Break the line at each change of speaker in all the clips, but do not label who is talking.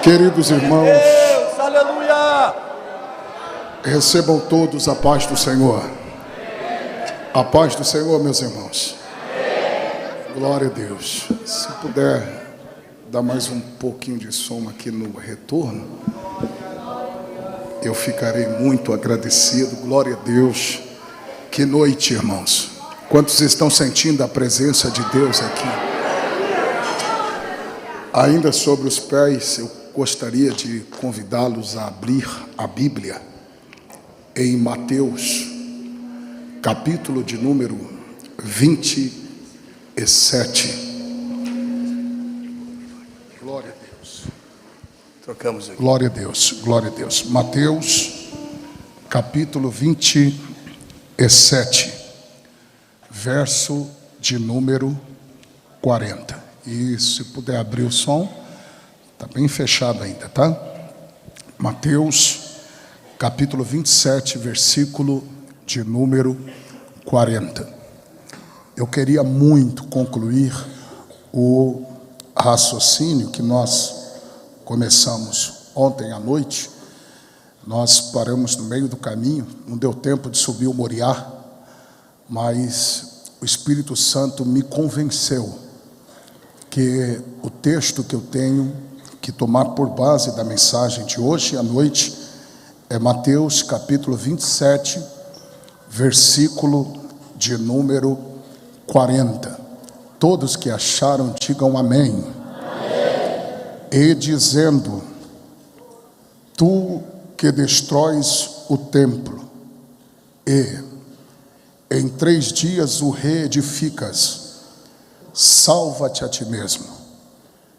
Queridos irmãos,
Deus, aleluia!
recebam todos a paz do Senhor. A paz do Senhor, meus irmãos. Glória a Deus. Se puder dar mais um pouquinho de som aqui no retorno, eu ficarei muito agradecido. Glória a Deus. Que noite, irmãos. Quantos estão sentindo a presença de Deus aqui? Ainda sobre os pés, eu gostaria de convidá-los a abrir a Bíblia em Mateus, capítulo de número 27. Glória a Deus.
Trocamos aqui.
Glória a Deus, glória a Deus. Mateus, capítulo 27, verso de número 40. E se puder abrir o som, está bem fechado ainda, tá? Mateus, capítulo 27, versículo de número 40. Eu queria muito concluir o raciocínio que nós começamos ontem à noite. Nós paramos no meio do caminho, não deu tempo de subir o Moriá, mas o Espírito Santo me convenceu que o texto que eu tenho que tomar por base da mensagem de hoje à noite é Mateus capítulo 27, versículo de número 40. Todos que acharam, digam amém. Amém. E dizendo: tu que destróis o templo e em 3 dias o reedificas, salva-te a ti mesmo.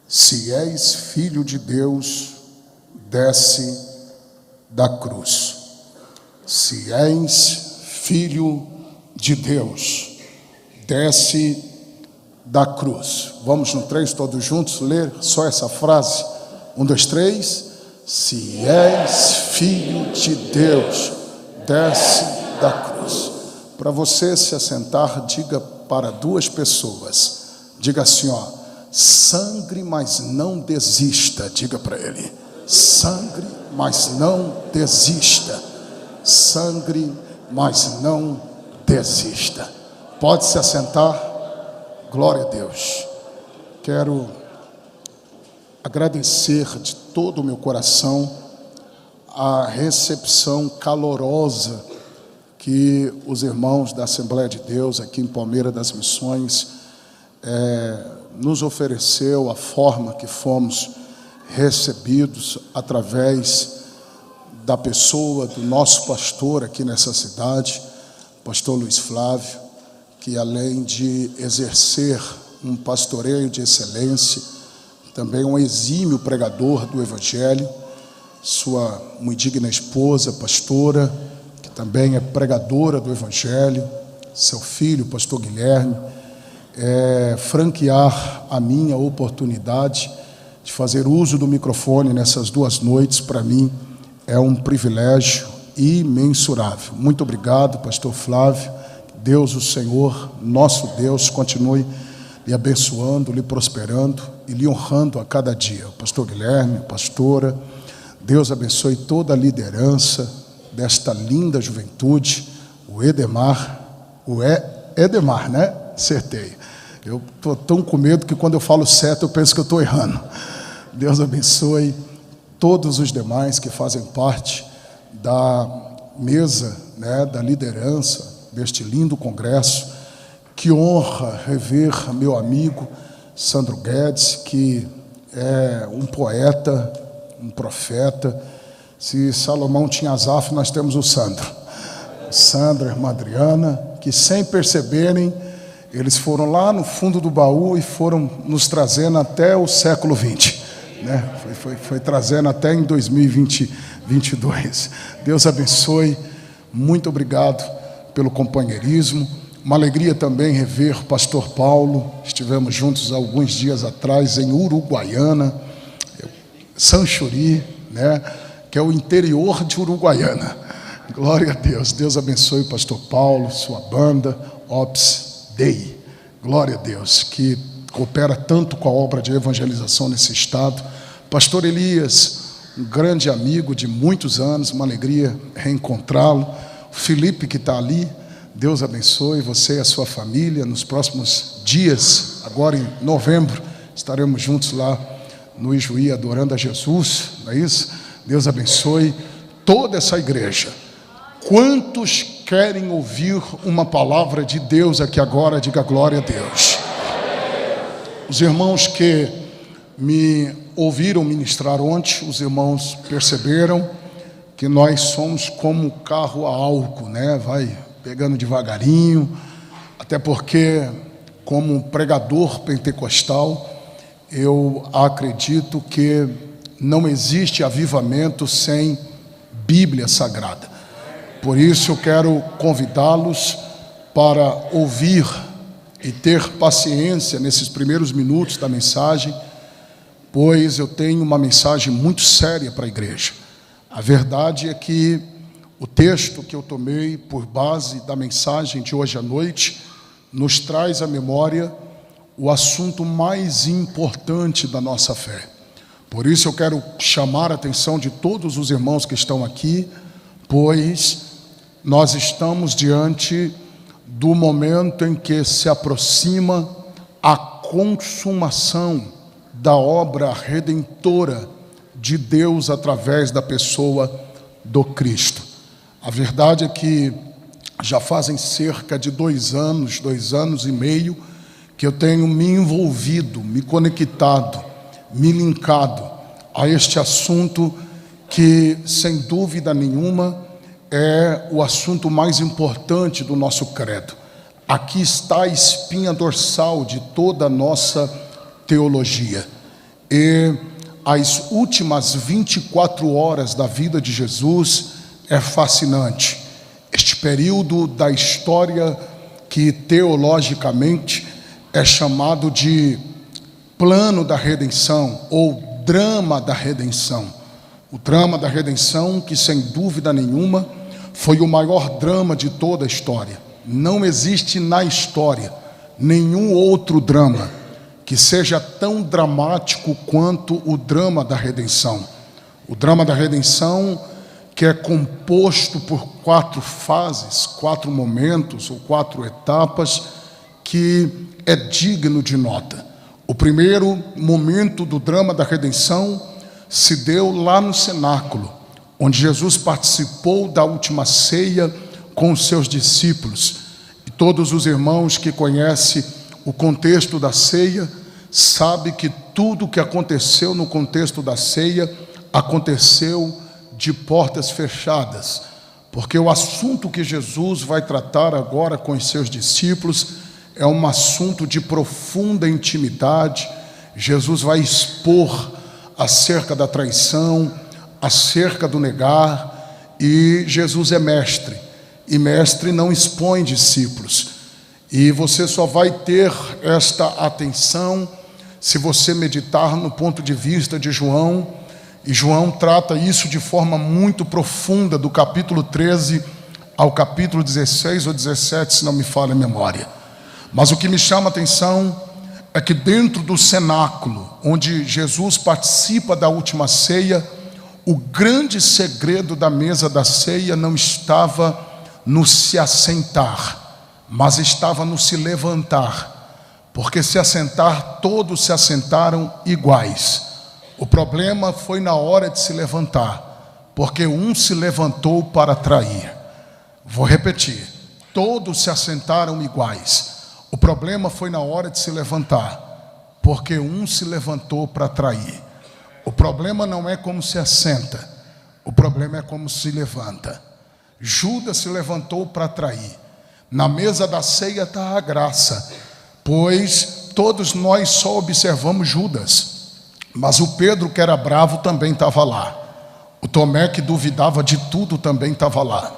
Se és filho de Deus, desce da cruz. Se és filho de Deus, desce da cruz. Vamos no 3 todos juntos ler só essa frase. 1, 2, 3. Se és filho de Deus, desce da cruz. Para você se assentar, diga para 2 pessoas. Diga assim, ó: sangre, mas não desista. Diga para ele: sangre, mas não desista. Sangre, mas não desista. Pode se assentar. Glória a Deus. Quero agradecer de todo o meu coração a recepção calorosa que os irmãos da Assembleia de Deus aqui em Palmeira das Missões nos ofereceu, a forma que fomos recebidos através da pessoa do nosso pastor aqui nessa cidade, pastor Luiz Flávio, que além de exercer um pastoreio de excelência, também um exímio pregador do Evangelho, sua muito digna esposa, pastora, que também é pregadora do Evangelho, seu filho, pastor Guilherme, franquear a minha oportunidade de fazer uso do microfone nessas 2 noites, para mim é um privilégio imensurável. Muito obrigado, pastor Flávio. Deus, o Senhor, nosso Deus, continue lhe abençoando, lhe prosperando e lhe honrando a cada dia. O pastor Guilherme, pastora, Deus abençoe toda a liderança desta linda juventude, o Edemar, Edemar, né? Acertei. Eu estou tão com medo que quando eu falo certo eu penso que eu estou errando. Deus abençoe todos os demais que fazem parte da mesa, né, da liderança deste lindo congresso. Que honra rever meu amigo Sandro Guedes, que é um poeta, um profeta. Se Salomão tinha Asaf, nós temos o Sandro. Sandra, irmã Adriana, que sem perceberem, eles foram lá no fundo do baú e foram nos trazendo até o século XX, né? Foi trazendo até em 2022. Deus abençoe. Muito obrigado pelo companheirismo. Uma alegria também rever o pastor Paulo. Estivemos juntos alguns dias atrás em Uruguaiana, Sanchuri, né? Que é o interior de Uruguaiana. Glória a Deus. Deus abençoe o pastor Paulo, sua banda, Ops Dei. Glória a Deus, que coopera tanto com a obra de evangelização nesse estado. Pastor Elias, um grande amigo de muitos anos, uma alegria reencontrá-lo. O Felipe que está ali, Deus abençoe você e a sua família. Nos próximos dias, agora em novembro, estaremos juntos lá no Ijuí adorando a Jesus, não é isso? Deus abençoe toda essa igreja. Quantos querem ouvir uma palavra de Deus aqui agora? Diga glória a Deus. Os irmãos que me ouviram ministrar ontem, os irmãos perceberam que nós somos como um carro a álcool, né? Vai pegando devagarinho, até porque, como pregador pentecostal, eu acredito que não existe avivamento sem Bíblia Sagrada. Por isso eu quero convidá-los para ouvir e ter paciência nesses primeiros minutos da mensagem, pois eu tenho uma mensagem muito séria para a igreja. A verdade é que o texto que eu tomei por base da mensagem de hoje à noite nos traz à memória o assunto mais importante da nossa fé. Por isso eu quero chamar a atenção de todos os irmãos que estão aqui, pois nós estamos diante do momento em que se aproxima a consumação da obra redentora de Deus através da pessoa do Cristo. A verdade é que já fazem cerca de 2 anos e meio, que eu tenho me envolvido, me conectado, me linkado a este assunto que, sem dúvida nenhuma, é o assunto mais importante do nosso credo. Aqui está a espinha dorsal de toda a nossa teologia. E as últimas 24 horas da vida de Jesus é fascinante. Este período da história que teologicamente é chamado de plano da redenção ou drama da redenção. O drama da redenção que, sem dúvida nenhuma, foi o maior drama de toda a história. Não existe na história nenhum outro drama que seja tão dramático quanto o drama da redenção. O drama da redenção, que é composto por 4 fases, 4 momentos ou 4 etapas, que é digno de nota. O primeiro momento do drama da redenção se deu lá no cenáculo, onde Jesus participou da última ceia com os seus discípulos. E todos os irmãos que conhecem o contexto da ceia sabem que tudo o que aconteceu no contexto da ceia aconteceu de portas fechadas, porque o assunto que Jesus vai tratar agora com os seus discípulos é um assunto de profunda intimidade. Jesus vai expor acerca da traição, acerca do negar, e Jesus é mestre, e mestre não expõe discípulos. E você só vai ter esta atenção se você meditar no ponto de vista de João, e João trata isso de forma muito profunda, do capítulo 13 ao capítulo 16 ou 17, se não me falha a memória. Mas o que me chama a atenção é que dentro do cenáculo, onde Jesus participa da última ceia, o grande segredo da mesa da ceia não estava no se assentar, mas estava no se levantar, porque se assentar, todos se assentaram iguais. O problema foi na hora de se levantar, porque um se levantou para trair. Vou repetir, todos se assentaram iguais. O problema foi na hora de se levantar, porque um se levantou para trair. O problema não é como se assenta, o problema é como se levanta. Judas se levantou para trair. Na mesa da ceia está a graça, pois todos nós só observamos Judas, mas o Pedro, que era bravo, também estava lá. O Tomé, que duvidava de tudo, também estava lá.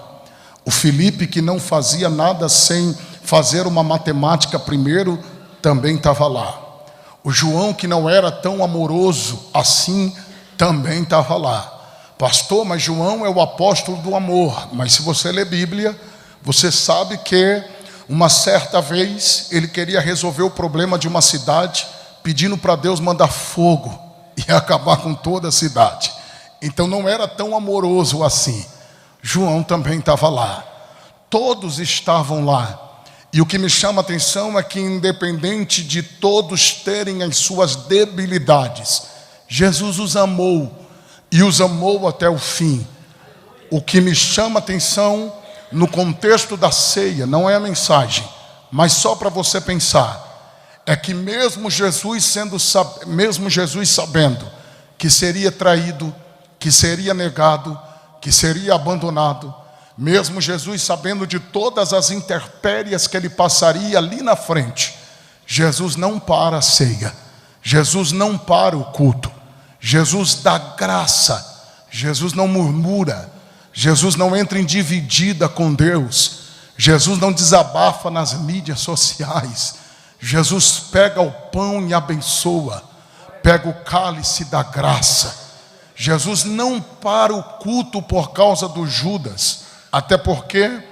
O Felipe, que não fazia nada sem fazer uma matemática primeiro, também estava lá. O João, que não era tão amoroso assim, também estava lá. Pastor, mas João é o apóstolo do amor. Mas se você ler Bíblia, você sabe que uma certa vez ele queria resolver o problema de uma cidade, pedindo para Deus mandar fogo. ia acabar com toda a cidade. Então não era tão amoroso assim. João também estava lá. Todos estavam lá. E o que me chama a atenção é que, independente de todos terem as suas debilidades, Jesus os amou e os amou até o fim. O que me chama a atenção no contexto da ceia, não é a mensagem, mas só para você pensar, é que mesmo Jesus sabendo que seria traído, que seria negado, que seria abandonado, mesmo Jesus sabendo de todas as intempéries que ele passaria ali na frente, Jesus não para a ceia, Jesus não para o culto, Jesus dá graça, Jesus não murmura, Jesus não entra em dividida com Deus, Jesus não desabafa nas mídias sociais, Jesus pega o pão e abençoa, pega o cálice da graça. Jesus não para o culto por causa do Judas, até porque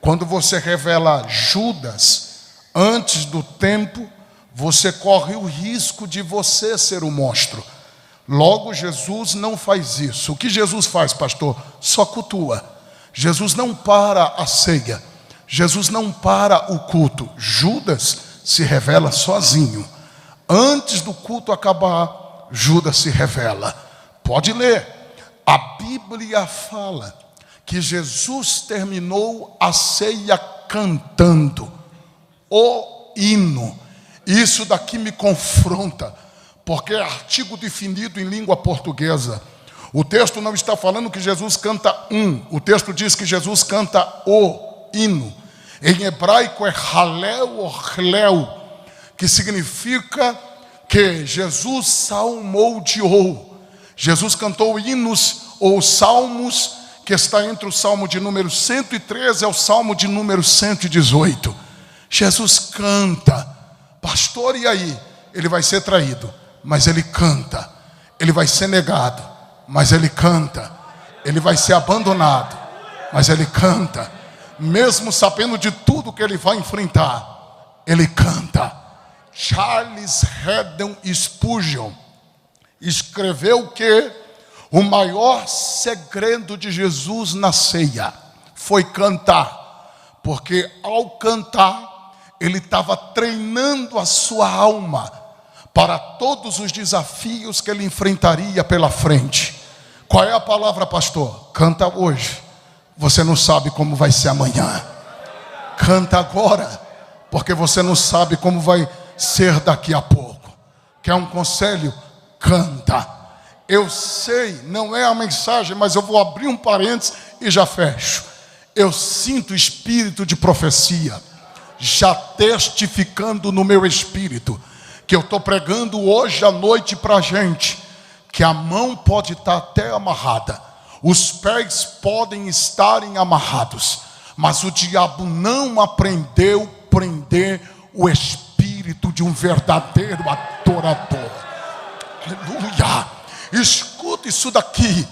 quando você revela Judas antes do tempo, você corre o risco de você ser o monstro. Logo, Jesus não faz isso. O que Jesus faz, pastor? Só cultua. Jesus não para a ceia, Jesus não para o culto. Judas se revela sozinho. Antes do culto acabar, Judas se revela. Pode ler. A Bíblia fala que Jesus terminou a ceia cantando o hino. Isso daqui me confronta, porque é artigo definido em língua portuguesa. O texto não está falando que Jesus canta o texto diz que Jesus canta o hino. Em hebraico é halel ou hlel, que significa que Jesus salmodiou. Jesus cantou hinos ou salmos, que está entre o salmo de número 113 e o salmo de número 118. Jesus canta. Pastor, e aí? Ele vai ser traído, mas ele canta. Ele vai ser negado, mas ele canta. Ele vai ser abandonado, mas ele canta. Mesmo sabendo de tudo que ele vai enfrentar, ele canta. Charles Haddon Spurgeon escreveu que o maior segredo de Jesus na ceia foi cantar, porque ao cantar ele estava treinando a sua alma para todos os desafios que ele enfrentaria pela frente. Qual é a palavra, pastor? Canta hoje, você não sabe como vai ser amanhã. Canta agora, porque você não sabe como vai ser daqui a pouco. Quer um conselho? Canta. Eu sei, não é a mensagem, mas eu vou abrir um parênteses e já fecho. Eu sinto espírito de profecia já testificando no meu espírito, que eu estou pregando hoje à noite para a gente, que a mão pode estar até amarrada, os pés podem estarem amarrados, mas o diabo não aprendeu a prender o espírito de um verdadeiro adorador. Aleluia! Escuta isso daqui.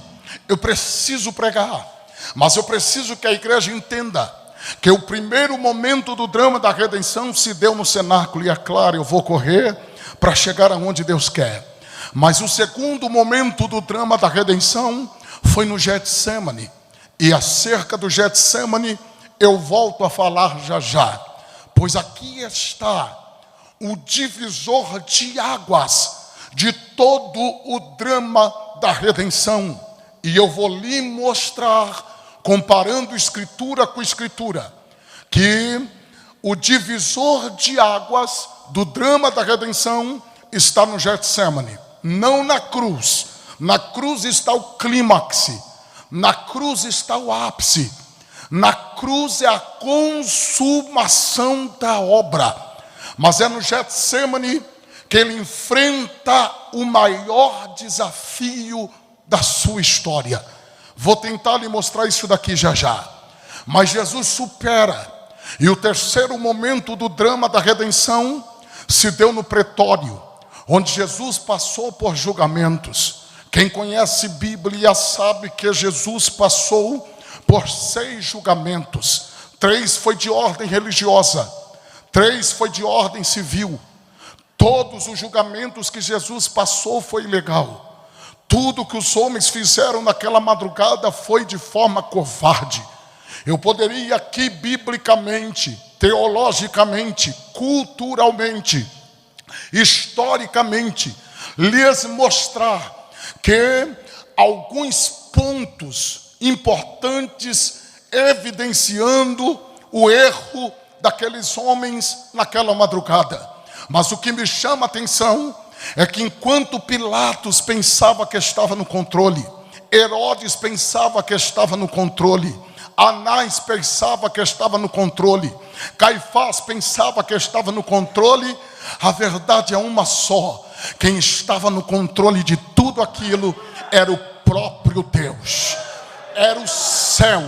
Eu preciso pregar, mas eu preciso que a igreja entenda que o primeiro momento do drama da redenção se deu no cenáculo, e é claro, eu vou correr para chegar aonde Deus quer. Mas o segundo momento do drama da redenção foi no Getsemane. E acerca do Getsemane eu volto a falar já já, pois aqui está o divisor de águas de todo o drama da redenção. E eu vou lhe mostrar, comparando escritura com escritura, que o divisor de águas do drama da redenção está no Getsemane, não na cruz. Na cruz está o clímax, na cruz está o ápice, na cruz é a consumação da obra, mas é no Getsemane que ele enfrenta o maior desafio da sua história. Vou tentar lhe mostrar isso daqui já já. Mas Jesus supera. E o terceiro momento do drama da redenção se deu no pretório, onde Jesus passou por julgamentos. Quem conhece Bíblia sabe que Jesus passou por 6 julgamentos. 3 foi de ordem religiosa, 3 foi de ordem civil. Todos os julgamentos que Jesus passou foi ilegal. Tudo que os homens fizeram naquela madrugada foi de forma covarde. Eu poderia aqui biblicamente, teologicamente, culturalmente, historicamente, lhes mostrar que alguns pontos importantes evidenciando o erro daqueles homens naquela madrugada. Mas o que me chama a atenção é que enquanto Pilatos pensava que estava no controle, Herodes pensava que estava no controle, Anás pensava que estava no controle, Caifás pensava que estava no controle, a verdade é uma só: quem estava no controle de tudo aquilo era o próprio Deus, era o céu,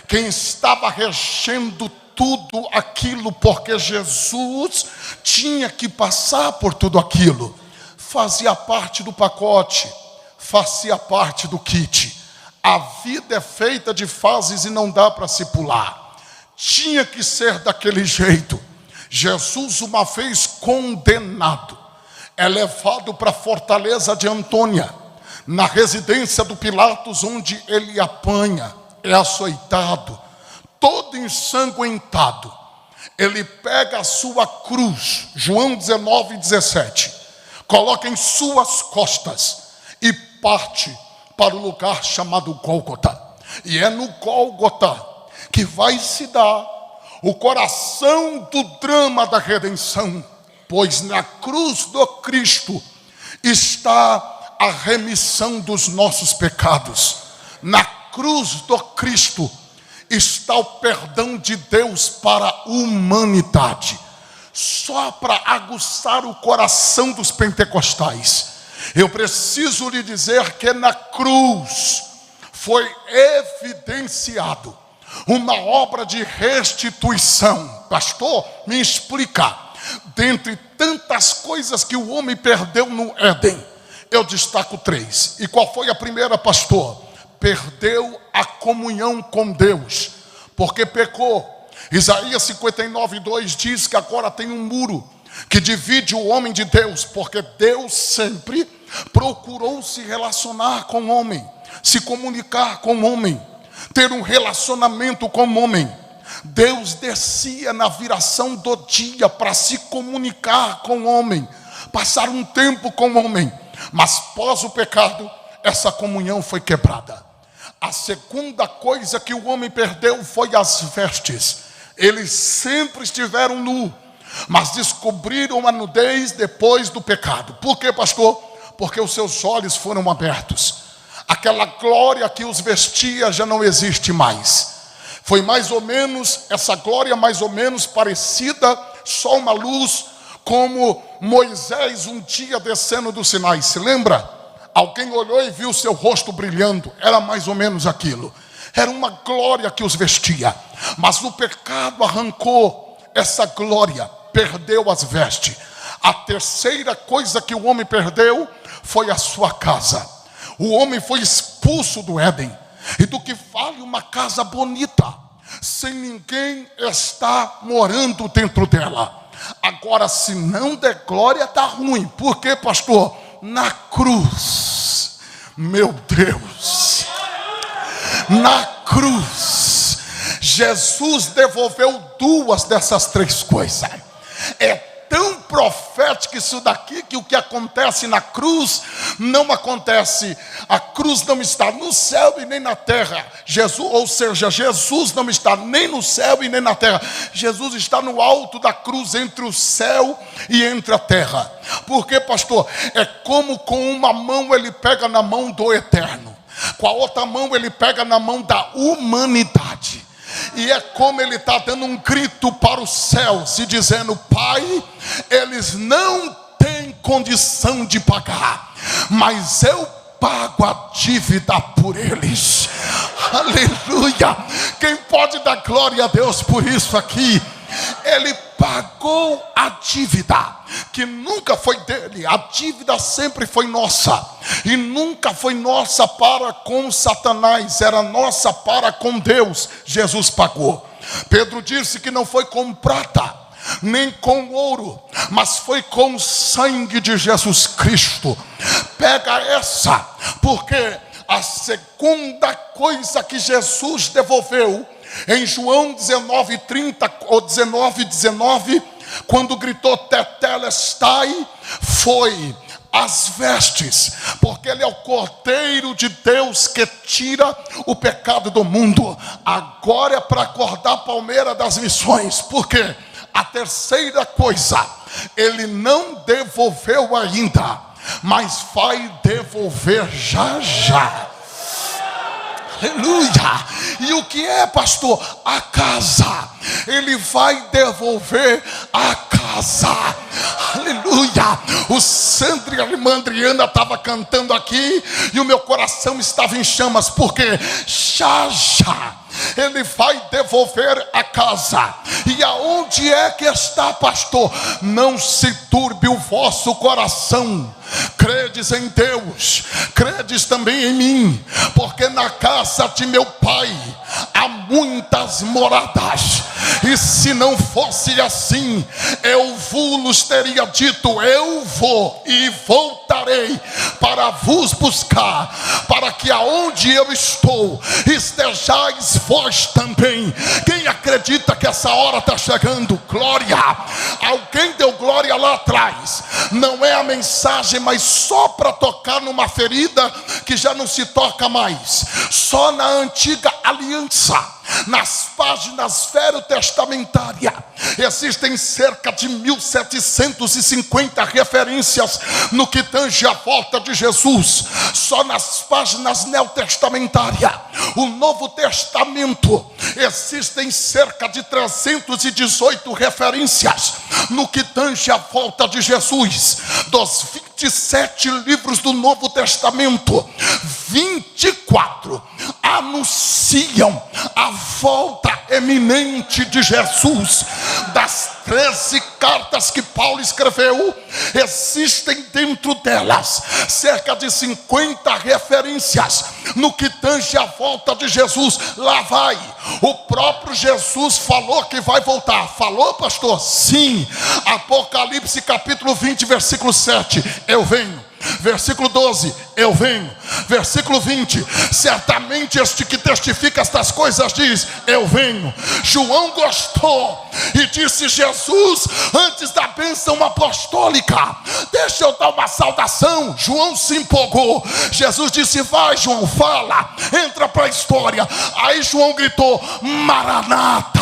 quem estava regendo tudo aquilo, porque Jesus tinha que passar por tudo aquilo, fazia parte do pacote, fazia parte do kit. A vida é feita de fases e não dá para se pular, tinha que ser daquele jeito. Jesus, uma vez condenado, é levado para a fortaleza de Antônia, na residência do Pilatos, onde ele apanha, é açoitado, todo ensanguentado. Ele pega a sua cruz, João 19:17, coloca em suas costas e parte para o lugar chamado Gólgota. E é no Gólgota que vai se dar o coração do drama da redenção, pois na cruz do Cristo está a remissão dos nossos pecados. Na cruz do Cristo está o perdão de Deus para a humanidade. Só para aguçar o coração dos pentecostais, eu preciso lhe dizer que na cruz foi evidenciado uma obra de restituição. Pastor, me explica. Dentre tantas coisas que o homem perdeu no Éden, eu destaco 3. E qual foi a primeira, pastor? Perdeu a comunhão com Deus, porque pecou. Isaías 59:2 diz que agora tem um muro que divide o homem de Deus, porque Deus sempre procurou se relacionar com o homem, se comunicar com o homem, ter um relacionamento com o homem. Deus descia na viração do dia para se comunicar com o homem, passar um tempo com o homem. Mas pós o pecado, essa comunhão foi quebrada. A segunda coisa que o homem perdeu foi as vestes. Eles sempre estiveram nus, mas descobriram a nudez depois do pecado. Por quê, pastor? Porque os seus olhos foram abertos. Aquela glória que os vestia já não existe mais. Foi mais ou menos, essa glória mais ou menos parecida, só uma luz, como Moisés um dia descendo do Sinai. Se lembra? Alguém olhou e viu seu rosto brilhando. Era mais ou menos aquilo. Era uma glória que os vestia. Mas o pecado arrancou essa glória, perdeu as vestes. A terceira coisa que o homem perdeu foi a sua casa. O homem foi expulso do Éden. E do que vale uma casa bonita, sem ninguém estar morando dentro dela? Agora, se não der glória, está ruim. Por quê, pastor? Na cruz, meu Deus, na cruz, Jesus devolveu 2 dessas 3 coisas. É tão profético isso daqui, que o que acontece na cruz não acontece. A cruz não está no céu e nem na terra. Jesus, ou seja, Jesus não está nem no céu e nem na terra. Jesus está no alto da cruz, entre o céu e entre a terra. Por quê, pastor? É como com uma mão ele pega na mão do eterno, com a outra mão ele pega na mão da humanidade. E é como ele está dando um grito para os céus e dizendo: Pai, eles não têm condição de pagar, mas eu pago a dívida por eles. Aleluia! Quem pode dar glória a Deus por isso aqui? Ele pagou a dívida que nunca foi dele. A dívida sempre foi nossa, e nunca foi nossa para com Satanás, era nossa para com Deus. Jesus pagou. Pedro disse que não foi com prata nem com ouro, mas foi com o sangue de Jesus Cristo. Pega essa, porque a segunda coisa que Jesus devolveu em João 19:30 ou 19:19, quando gritou tetelestai, foi as vestes, porque ele é o Cordeiro de Deus que tira o pecado do mundo. Agora é para acordar a palmeira das missões, porque a terceira coisa ele não devolveu ainda, mas vai devolver já já. Aleluia. E o que é, pastor? A casa. Ele vai devolver a casa. Aleluia. O Sandro e a irmã Adriana estavam cantando aqui, e o meu coração estava em chamas, porque já já ele vai devolver a casa. E aonde é que está, pastor? Não se turbe o vosso coração. Credes em Deus, credes também em mim, porque na casa de meu pai há muitas moradas. E se não fosse assim, eu vos teria dito: eu vou e voltarei para vos buscar, para que aonde eu estou estejais vós também. Quem acredita que essa hora está chegando? Glória. Alguém deu glória lá atrás. Não é a mensagem, mas só para tocar numa ferida que já não se toca mais. Só na antiga aliança, nas páginas veterotestamentárias, existem cerca de 1750 referências no que tange a volta de Jesus. Só nas páginas neotestamentárias, o Novo Testamento, existem cerca de 318 referências no que tange a volta de Jesus. Dos 27 livros do Novo Testamento, 24 anunciam a volta eminente de Jesus. Das 13 cartas que Paulo escreveu, existem dentro delas cerca de 50 referências no que tange a volta de Jesus. Lá vai, o próprio Jesus falou que vai voltar. Falou, pastor? Sim. Apocalipse capítulo 20, versículo 7, eu venho. Versículo 12, eu venho. Versículo 20, certamente este que testifica estas coisas diz: eu venho. João gostou e disse: Jesus, antes da bênção apostólica, deixa eu dar uma saudação. João se empolgou. Jesus disse: vai, João, fala, entra para a história. Aí João gritou: Maranata,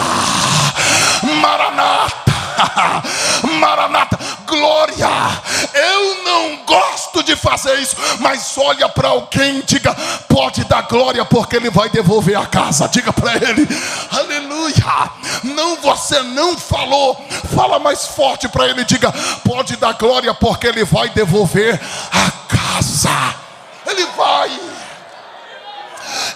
Maranata, Maranata, glória. Eu não gosto de fazer isso, mas olha para alguém e diga: pode dar glória, porque ele vai devolver a casa. Diga para ele: aleluia. Não, você não falou, fala mais forte para ele, diga: pode dar glória, porque ele vai devolver a casa.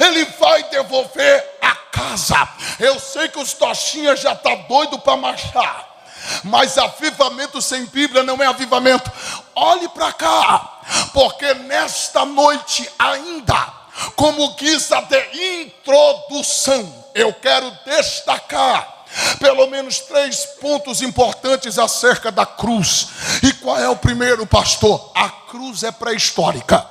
Ele vai devolver a casa. Eu sei que os tochinhas já tá doido para marchar, mas avivamento sem Bíblia não é avivamento. Olhe para cá, porque nesta noite ainda, como guisa de introdução, eu quero destacar pelo menos 3 pontos importantes acerca da cruz. E qual é o primeiro, pastor? A cruz é pré-histórica.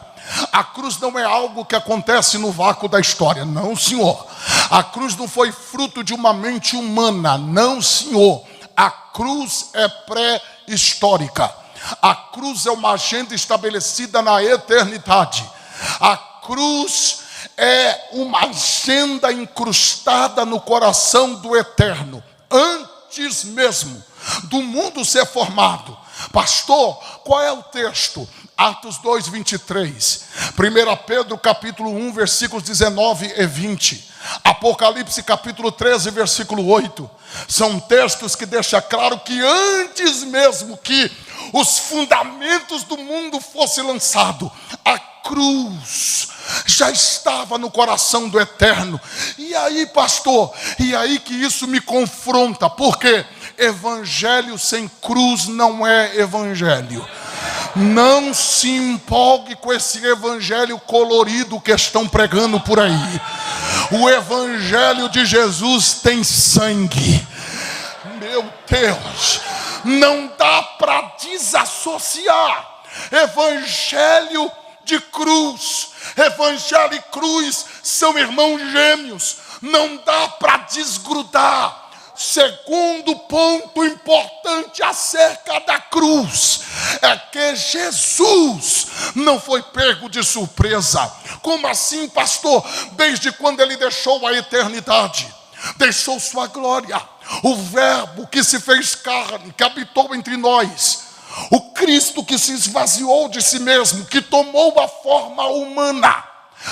A cruz não é algo que acontece no vácuo da história, não, senhor. A cruz não foi fruto de uma mente humana, não, senhor. A cruz é pré-histórica. A cruz é uma agenda estabelecida na eternidade. A cruz é uma agenda incrustada no coração do eterno, antes mesmo do mundo ser formado. Pastor, qual é o texto? Atos 2, 23, 1 Pedro capítulo 1, versículos 19 e 20, Apocalipse capítulo 13, versículo 8, são textos que deixam claro que antes mesmo que os fundamentos do mundo fossem lançados, a cruz já estava no coração do eterno. E aí, pastor, e aí que isso me confronta, porque evangelho sem cruz não é evangelho. Não se empolgue com esse evangelho colorido que estão pregando por aí. O evangelho de Jesus tem sangue. meu Deus, não dá para desassociar evangelho de cruz. Evangelho e cruz são irmãos gêmeos, não dá para desgrudar. Segundo ponto importante acerca da cruz é que Jesus não foi pego de surpresa. Como assim, pastor? Desde quando ele deixou a eternidade, deixou sua glória, o verbo que se fez carne, que habitou entre nós, o Cristo que se esvaziou de si mesmo, que tomou a forma humana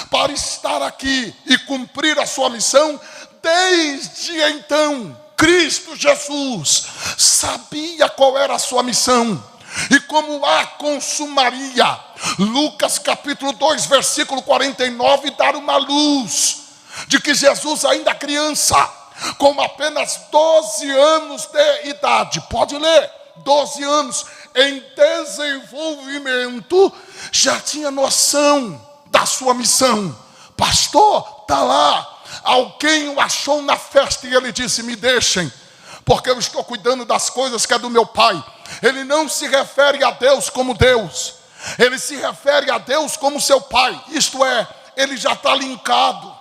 para estar aqui e cumprir a sua missão. Desde então, Cristo Jesus sabia qual era a sua missão e como a consumaria. Lucas capítulo 2, versículo 49, dá uma luz de que Jesus, ainda criança, com apenas 12 anos de idade, pode ler, 12 anos, em desenvolvimento, já tinha noção da sua missão. Pastor, está lá. Alguém o achou na festa e ele disse: me deixem, porque eu estou cuidando das coisas que é do meu pai. Ele não se refere a Deus como Deus, ele se refere a Deus como seu pai. Isto é, ele já está linkado,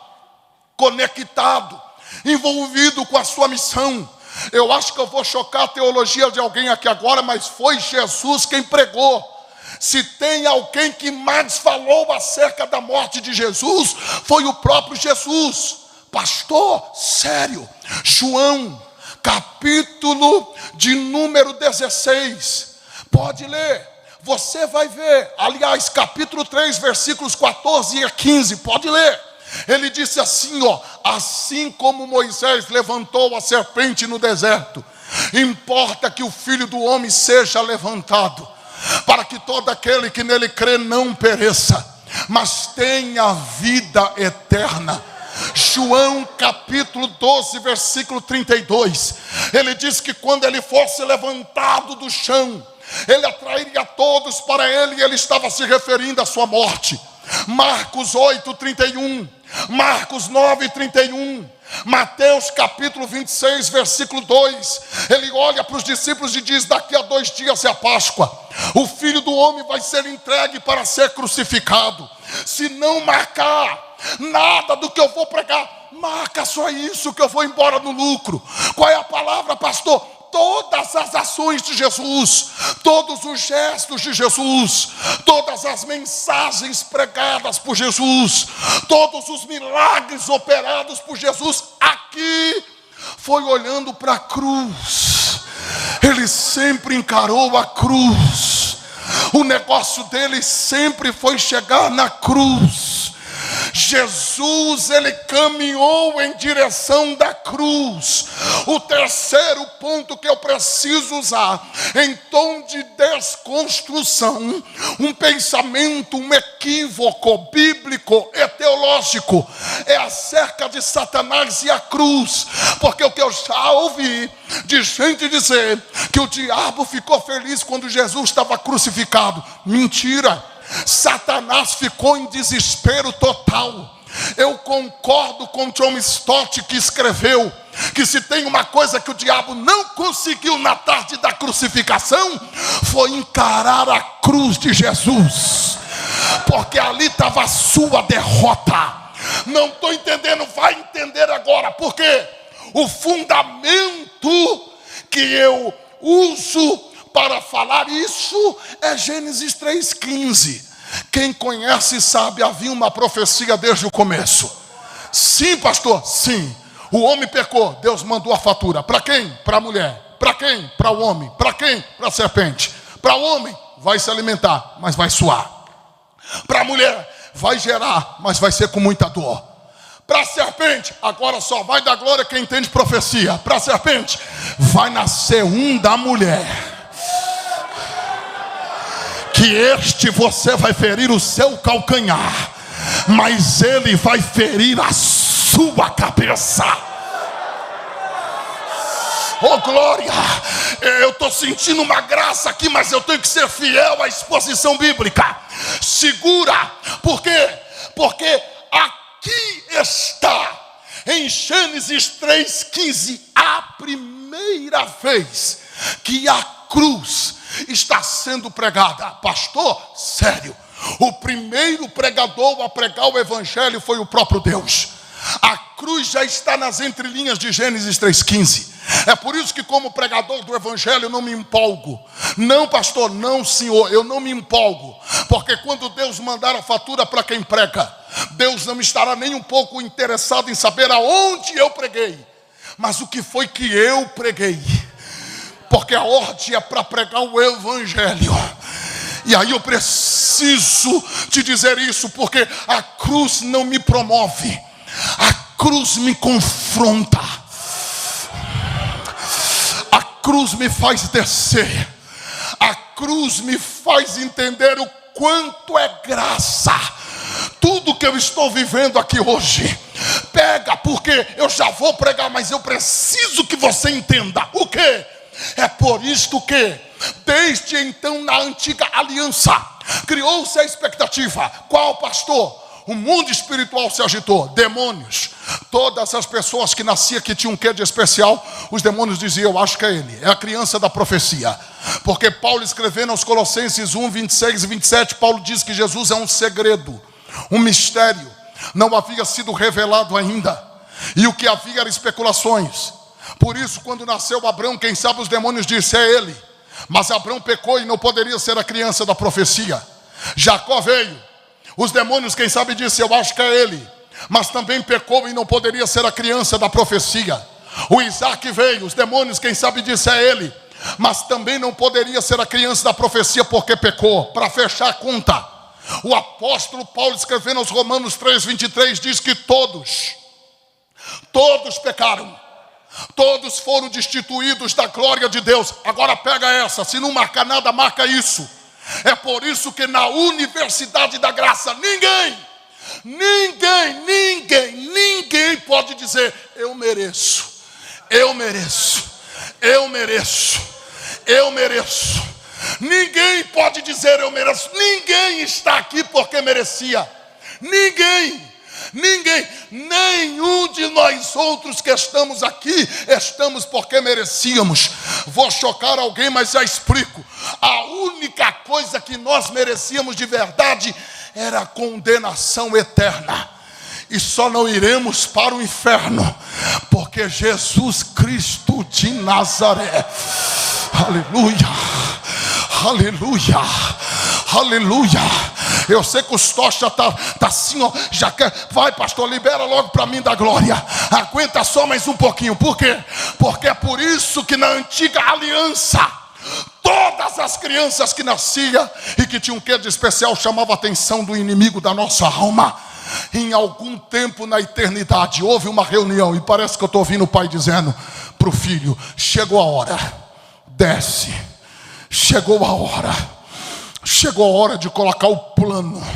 conectado, envolvido com a sua missão. Eu acho que eu vou chocar a teologia de alguém aqui agora, mas foi Jesus quem pregou. Se tem alguém que mais falou acerca da morte de Jesus, foi o próprio Jesus. Pastor, sério, João, capítulo de número 16, pode ler, você vai ver, aliás, capítulo 3, versículos 14 e 15, pode ler. Ele disse assim, assim como Moisés levantou a serpente no deserto, importa que o Filho do Homem seja levantado, para que todo aquele que nele crê não pereça, mas tenha vida eterna. João capítulo 12, versículo 32, ele diz que quando ele fosse levantado do chão, ele atrairia todos para ele, e ele estava se referindo à sua morte. Marcos 8, 31, Marcos 9, 31, Mateus capítulo 26, versículo 2, ele olha para os discípulos e diz: daqui a 2 dias é a Páscoa, o Filho do Homem vai ser entregue para ser crucificado. Se não marcar nada do que eu vou pregar, marca só isso, que eu vou embora no lucro. Qual é a palavra, pastor? Todas as ações de Jesus, todos os gestos de Jesus, todas as mensagens pregadas por Jesus, todos os milagres operados por Jesus, aqui foi olhando para a cruz. Ele sempre encarou a cruz. O negócio dele sempre foi chegar na cruz. Jesus, ele caminhou em direção da cruz. O terceiro ponto que eu preciso usar em tom de desconstrução, um pensamento, um equívoco bíblico e teológico, é acerca de Satanás e a cruz. Porque o que eu já ouvi de gente dizer que o diabo ficou feliz quando Jesus estava crucificado, mentira. Satanás ficou em desespero total. Eu concordo com John Stott, que escreveu que se tem uma coisa que o diabo não conseguiu na tarde da crucificação, foi encarar a cruz de Jesus, porque ali estava a sua derrota. Não estou entendendo, vai entender agora, porque o fundamento que eu uso para falar isso é Gênesis 3,15. Quem conhece sabe, havia uma profecia desde o começo. Sim, pastor, sim. O homem pecou, Deus mandou a fatura. Para quem? Para a mulher. Para quem? Para o homem. Para quem? Para a serpente. Para o homem, vai se alimentar, mas vai suar. Para a mulher, vai gerar, mas vai ser com muita dor. Para a serpente, agora só vai dar glória quem entende profecia. Para a serpente, vai nascer um da mulher, que este você vai ferir o seu calcanhar, mas ele vai ferir a sua cabeça. Oh glória, eu estou sentindo uma graça aqui, mas eu tenho que ser fiel à exposição bíblica. Segura, por quê? Porque aqui está em Gênesis 3,15 a primeira primeira vez que a cruz está sendo pregada. Pastor, sério, o primeiro pregador a pregar o evangelho foi o próprio Deus. A cruz já está nas entrelinhas de Gênesis 3,15. É por isso que, como pregador do evangelho, eu não me empolgo. Não, pastor, não, senhor, eu não me empolgo. Porque quando Deus mandar a fatura para quem prega, Deus não estará nem um pouco interessado em saber aonde eu preguei, mas o que foi que eu preguei. Porque a ordem é para pregar o evangelho. E aí eu preciso te dizer isso, porque a cruz não me promove, a cruz me confronta, a cruz me faz descer, a cruz me faz entender o quanto é graça. Tudo que eu estou vivendo aqui hoje, pega, porque eu já vou pregar, mas eu preciso que você entenda o quê? É por isto que, desde então, na antiga aliança, criou-se a expectativa. Qual, pastor? O mundo espiritual se agitou, demônios, todas as pessoas que nasciam que tinham um quê de especial, os demônios diziam: eu acho que é ele, é a criança da profecia. Porque Paulo, escrevendo aos Colossenses 1, 26 e 27, Paulo diz que Jesus é um segredo, um mistério, não havia sido revelado ainda, e o que havia eram especulações. Por isso, quando nasceu Abrão, quem sabe os demônios disseram: é ele. Mas Abrão pecou e não poderia ser a criança da profecia. Jacó veio, os demônios, quem sabe, disseram: eu acho que é ele. Mas também pecou e não poderia ser a criança da profecia. O Isaac veio, os demônios, quem sabe, disseram: é ele. Mas também não poderia ser a criança da profecia porque pecou. Para fechar a conta, o apóstolo Paulo, escrevendo aos Romanos 3, 23, diz que todos pecaram, todos foram destituídos da glória de Deus. Agora pega essa, se não marcar nada, marca isso. É por isso que na universidade da graça, ninguém pode dizer: eu mereço. Ninguém pode dizer: eu mereço. Ninguém está aqui porque merecia. Nenhum de nós outros que estamos aqui, estamos porque merecíamos. Vou chocar alguém, mas já explico. A única coisa que nós merecíamos de verdade era a condenação eterna. E só não iremos para o inferno, porque Jesus Cristo de Nazaré, aleluia. Eu sei que os tocha tá assim, ó, já quer. Vai, pastor, libera logo para mim da glória. Aguenta só mais um pouquinho. Por quê? Porque é por isso que na antiga aliança, todas as crianças que nasciam e que tinham um quê de especial chamavam a atenção do inimigo da nossa alma. Em algum tempo na eternidade houve uma reunião, e parece que eu estou ouvindo o pai dizendo para o filho: chegou a hora, desce. Chegou a hora de colocar o plano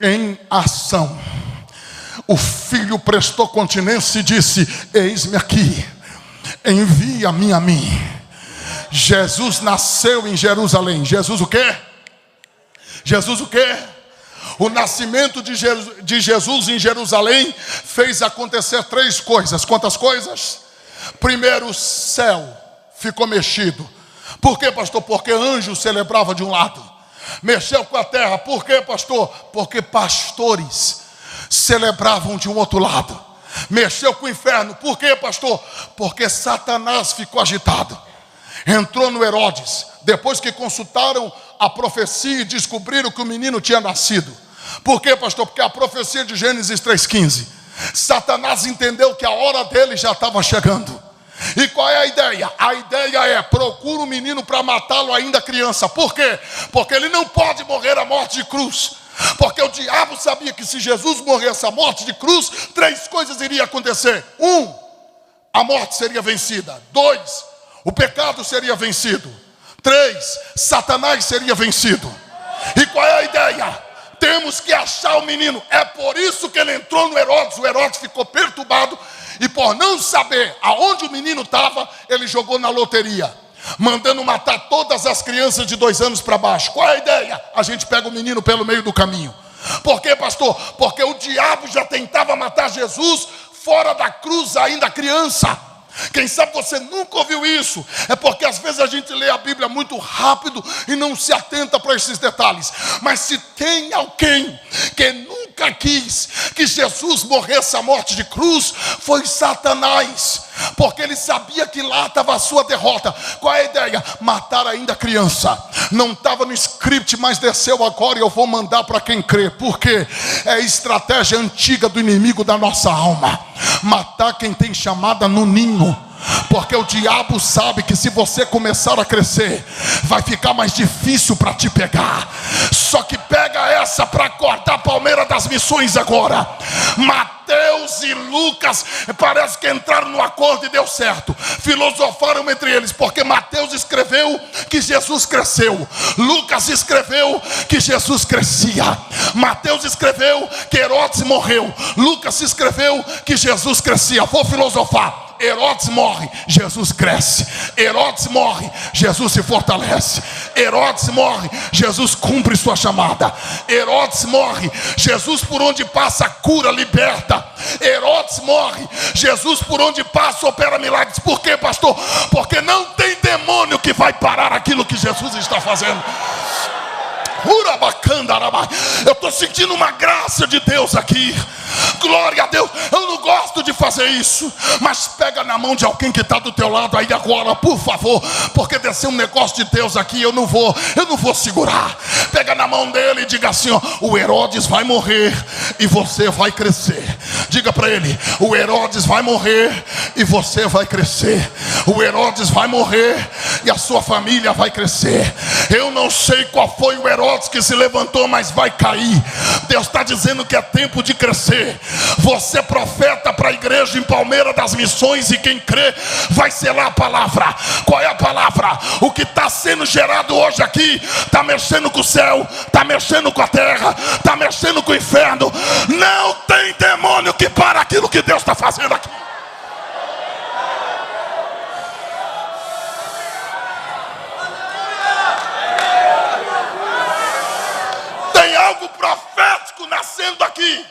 em ação. O filho prestou continência e disse: eis-me aqui, envia-me a mim. Jesus nasceu em Jerusalém. Jesus o quê? O nascimento de Jesus em Jerusalém fez acontecer 3 coisas. Quantas coisas? Primeiro, o céu ficou mexido. Por quê, pastor? Porque anjos celebravam de um lado. Mexeu com a terra. Por quê, pastor? Porque pastores celebravam de um outro lado. Mexeu com o inferno. Por quê, pastor? Porque Satanás ficou agitado. Entrou no Herodes, depois que consultaram a profecia e descobriram que o menino tinha nascido. Por quê, pastor? Porque a profecia de Gênesis 3,15. Satanás entendeu que a hora dele já estava chegando. E qual é a ideia? A ideia é: procura o menino para matá-lo ainda criança. Por quê? Porque ele não pode morrer a morte de cruz. Porque o diabo sabia que se Jesus morresse a morte de cruz, 3 coisas iriam acontecer. 1, a morte seria vencida. 2, o pecado seria vencido. 3, Satanás seria vencido. E qual é a ideia? Temos que achar o menino. É por isso que ele entrou no Herodes. O Herodes ficou perturbado, e por não saber aonde o menino estava, ele jogou na loteria, mandando matar todas as crianças de 2 anos para baixo. Qual é a ideia? A gente pega o menino pelo meio do caminho. Por quê, pastor? Porque o diabo já tentava matar Jesus fora da cruz ainda criança. Quem sabe você nunca ouviu isso. É porque às vezes a gente lê a Bíblia muito rápido e não se atenta para esses detalhes. Mas se tem alguém que nunca quis que Jesus morresse a morte de cruz, foi Satanás. Porque ele sabia que lá estava a sua derrota. Qual é a ideia? Matar ainda criança. Não estava no script, mas desceu agora e eu vou mandar para quem crê. Porque é a estratégia antiga do inimigo da nossa alma. Matar quem tem chamada no ninho. Porque o diabo sabe que se você começar a crescer, vai ficar mais difícil para te pegar. Só que pega essa para cortar a palmeira das missões agora. Mateus e Lucas parece que entraram no acordo e deu certo. Filosofaram entre eles, porque Mateus escreveu que Jesus cresceu, Lucas escreveu que Jesus crescia. Mateus escreveu que Herodes morreu, Lucas escreveu que Jesus crescia. Vou filosofar. Herodes morre, Jesus cresce. Herodes morre, Jesus se fortalece. Herodes morre, Jesus cumpre sua chamada. Herodes morre, Jesus por onde passa cura, liberta. Herodes morre, Jesus por onde passa opera milagres. Por quê, pastor? Porque não tem demônio que vai parar aquilo que Jesus está fazendo. Eu estou sentindo uma graça de Deus aqui. Glória a Deus. Eu não gosto de fazer isso, mas pega na mão de alguém que está do teu lado aí agora, por favor. Porque desceu um negócio de Deus aqui, eu não vou segurar. Pega na mão dele e diga assim, ó: o Herodes vai morrer e você vai crescer. Diga para ele: o Herodes vai morrer e você vai crescer. O Herodes vai morrer e a sua família vai crescer. Eu não sei qual foi o Herodes que se levantou, mas vai cair. Deus está dizendo que é tempo de crescer. Você profeta para a igreja em Palmeira das Missões, e quem crê vai selar a palavra. Qual é a palavra? O que está sendo gerado hoje aqui está mexendo com o céu, está mexendo com a terra, está mexendo com o inferno. Não tem demônio que para aquilo que Deus está fazendo aqui. Tem algo profético nascendo aqui.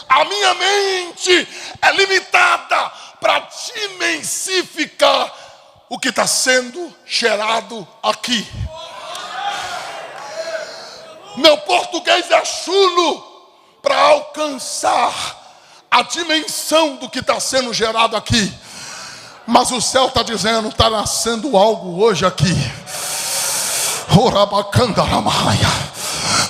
A minha mente é limitada para dimensificar o que está sendo gerado aqui. Meu português é chulo para alcançar a dimensão do que está sendo gerado aqui. Mas o céu está dizendo: está nascendo algo hoje aqui. Orabacandaramaya.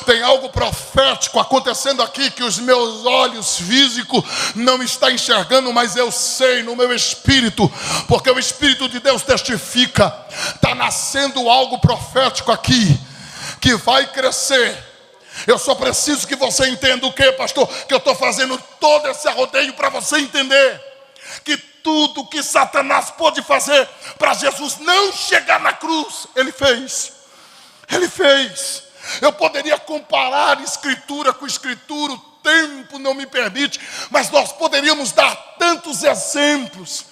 Tem algo profético acontecendo aqui que os meus olhos físicos não estão enxergando, mas eu sei no meu espírito, porque o Espírito de Deus testifica. Está nascendo algo profético aqui que vai crescer. Eu só preciso que você entenda o que, pastor? Que eu estou fazendo todo esse arrodeio para você entender que tudo que Satanás pôde fazer para Jesus não chegar na cruz, ele fez. Ele fez. Eu poderia comparar escritura com escritura, o tempo não me permite, mas nós poderíamos dar tantos exemplos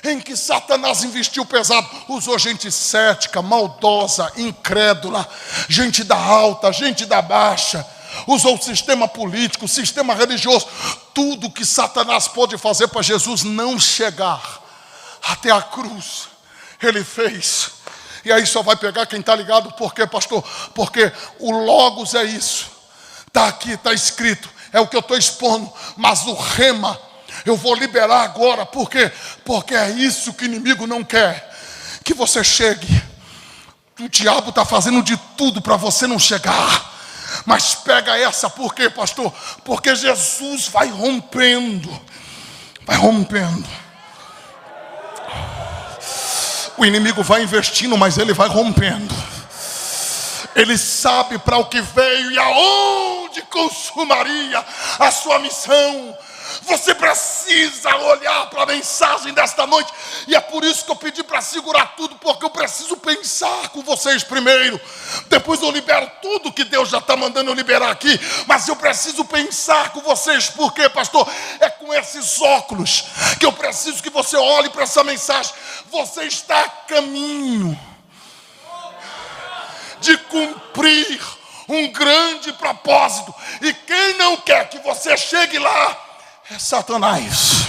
em que Satanás investiu pesado. Usou gente cética, maldosa, incrédula, gente da alta, gente da baixa. Usou o sistema político, o sistema religioso. Tudo que Satanás pôde fazer para Jesus não chegar até a cruz, ele fez. E aí só vai pegar quem está ligado. Por quê, pastor? Porque o Logos é isso. Está aqui, está escrito. É o que eu estou expondo. Mas o rema eu vou liberar agora. Por quê? Porque é isso que o inimigo não quer. Que você chegue. O diabo está fazendo de tudo para você não chegar. Mas pega essa. Por quê, pastor? Porque Jesus vai rompendo. Vai rompendo. O inimigo vai investindo, mas ele vai rompendo. Ele sabe para o que veio e aonde consumaria a sua missão. Você precisa olhar para a mensagem desta noite. E é por isso que eu pedi para segurar tudo, porque eu preciso pensar com vocês primeiro. Depois eu libero tudo que Deus já está mandando eu liberar aqui. Mas eu preciso pensar com vocês. Por quê, pastor? É com esses óculos que eu preciso que você olhe para essa mensagem. Você está a caminho de cumprir um grande propósito. E quem não quer que você chegue lá é Satanás.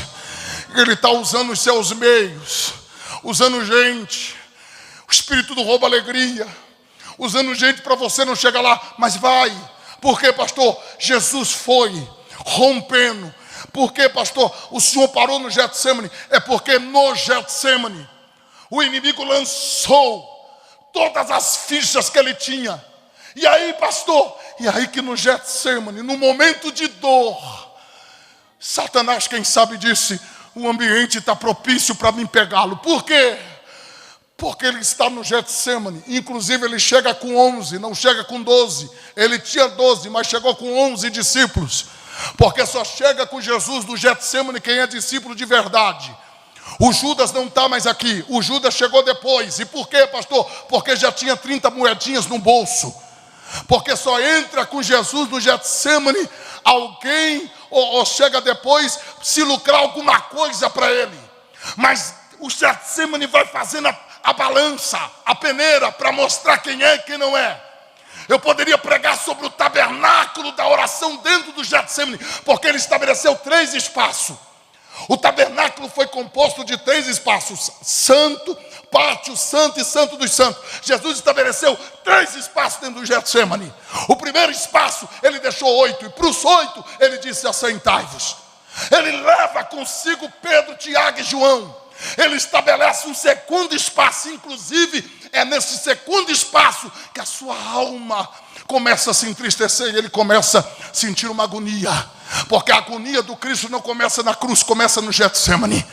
Ele está usando os seus meios, usando gente. O espírito do roubo, alegria, usando gente para você não chegar lá, mas vai. Por quê, pastor? Jesus foi rompendo. Por quê, pastor? O Senhor parou no Getsemane. É porque no Getsemane o inimigo lançou todas as fichas que ele tinha. E aí, pastor? E aí que no Getsemane, no momento de dor, Satanás, quem sabe, disse: o ambiente está propício para mim pegá-lo. Por quê? Porque ele está no Getsemane. Inclusive ele chega com 11, não chega com 12. Ele tinha 12, mas chegou com 11 discípulos. Porque só chega com Jesus no Getsemane quem é discípulo de verdade. O Judas não está mais aqui. O Judas chegou depois. E por quê, pastor? Porque já tinha 30 moedinhas no bolso. Porque só entra com Jesus no Getsemane alguém, ou chega depois, se lucrar alguma coisa para ele. Mas o Getsemane vai fazendo a balança, a peneira, para mostrar quem é e quem não é. Eu poderia pregar sobre o tabernáculo da oração dentro do Getsemane, porque ele estabeleceu 3 espaços. O tabernáculo foi composto de 3 espaços: santo, pátio, santo e santo dos santos. Jesus estabeleceu 3 espaços dentro do Getsemane. O primeiro espaço ele deixou 8, e para os 8 ele disse: assentai-vos. Ele leva consigo Pedro, Tiago e João. Ele estabelece um segundo espaço. Inclusive é nesse segundo espaço que a sua alma começa a se entristecer e ele começa a sentir uma agonia. Porque a agonia do Cristo não começa na cruz, começa no Getsemane.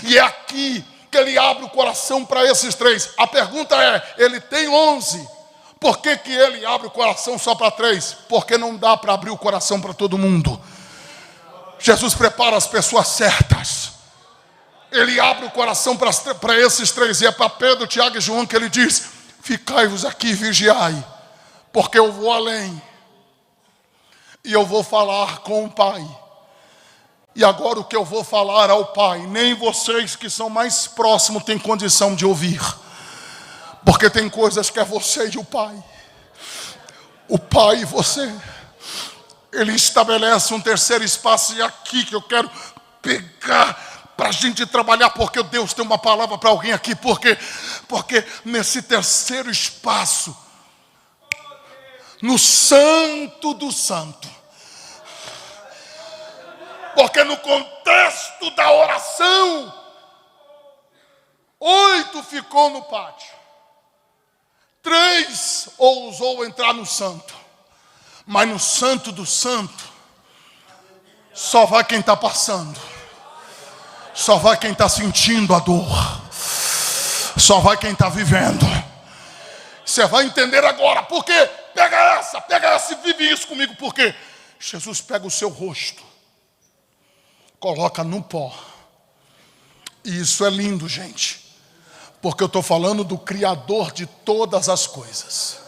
E é aqui que ele abre o coração para esses 3. A pergunta é: ele tem 11. Por que ele abre o coração só para 3? Porque não dá para abrir o coração para todo mundo. Jesus prepara as pessoas certas. Ele abre o coração para esses 3. E é para Pedro, Tiago e João que ele diz: ficai-vos aqui e vigiai, porque eu vou além. E eu vou falar com o Pai. E agora o que eu vou falar ao Pai, nem vocês que são mais próximos têm condição de ouvir. Porque tem coisas que é você e o Pai. O Pai e você. Ele estabelece um terceiro espaço. E é aqui que eu quero pegar para a gente trabalhar. Porque Deus tem uma palavra para alguém aqui. Porque nesse terceiro espaço, no santo do santo. Porque no contexto da oração, 8 ficou no pátio. 3 ousou entrar no santo. Mas no santo do santo, só vai quem está passando. Só vai quem está sentindo a dor. Só vai quem está vivendo. Você vai entender agora. Por quê? Pega essa e vive isso comigo. Porque Jesus pega o seu rosto, coloca no pó. E isso é lindo, gente. Porque eu estou falando do Criador de todas as coisas.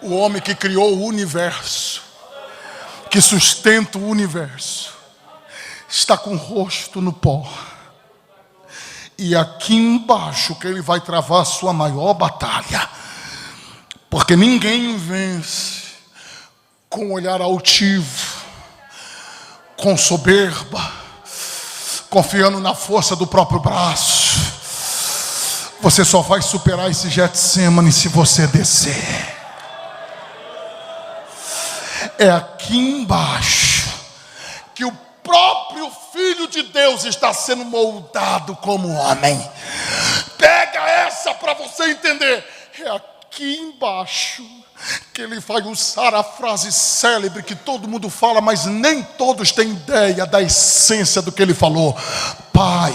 O homem que criou o universo, que sustenta o universo, está com o rosto no pó. E aqui embaixo que ele vai travar a sua maior batalha. Porque ninguém vence com um olhar altivo, com soberba, confiando na força do próprio braço. Você só vai superar esse Getsemane se você descer. É aqui embaixo que o próprio Filho de Deus está sendo moldado como homem. Pega essa para você entender. É aqui embaixo que ele vai usar a frase célebre que todo mundo fala, mas nem todos têm ideia da essência do que ele falou. Pai,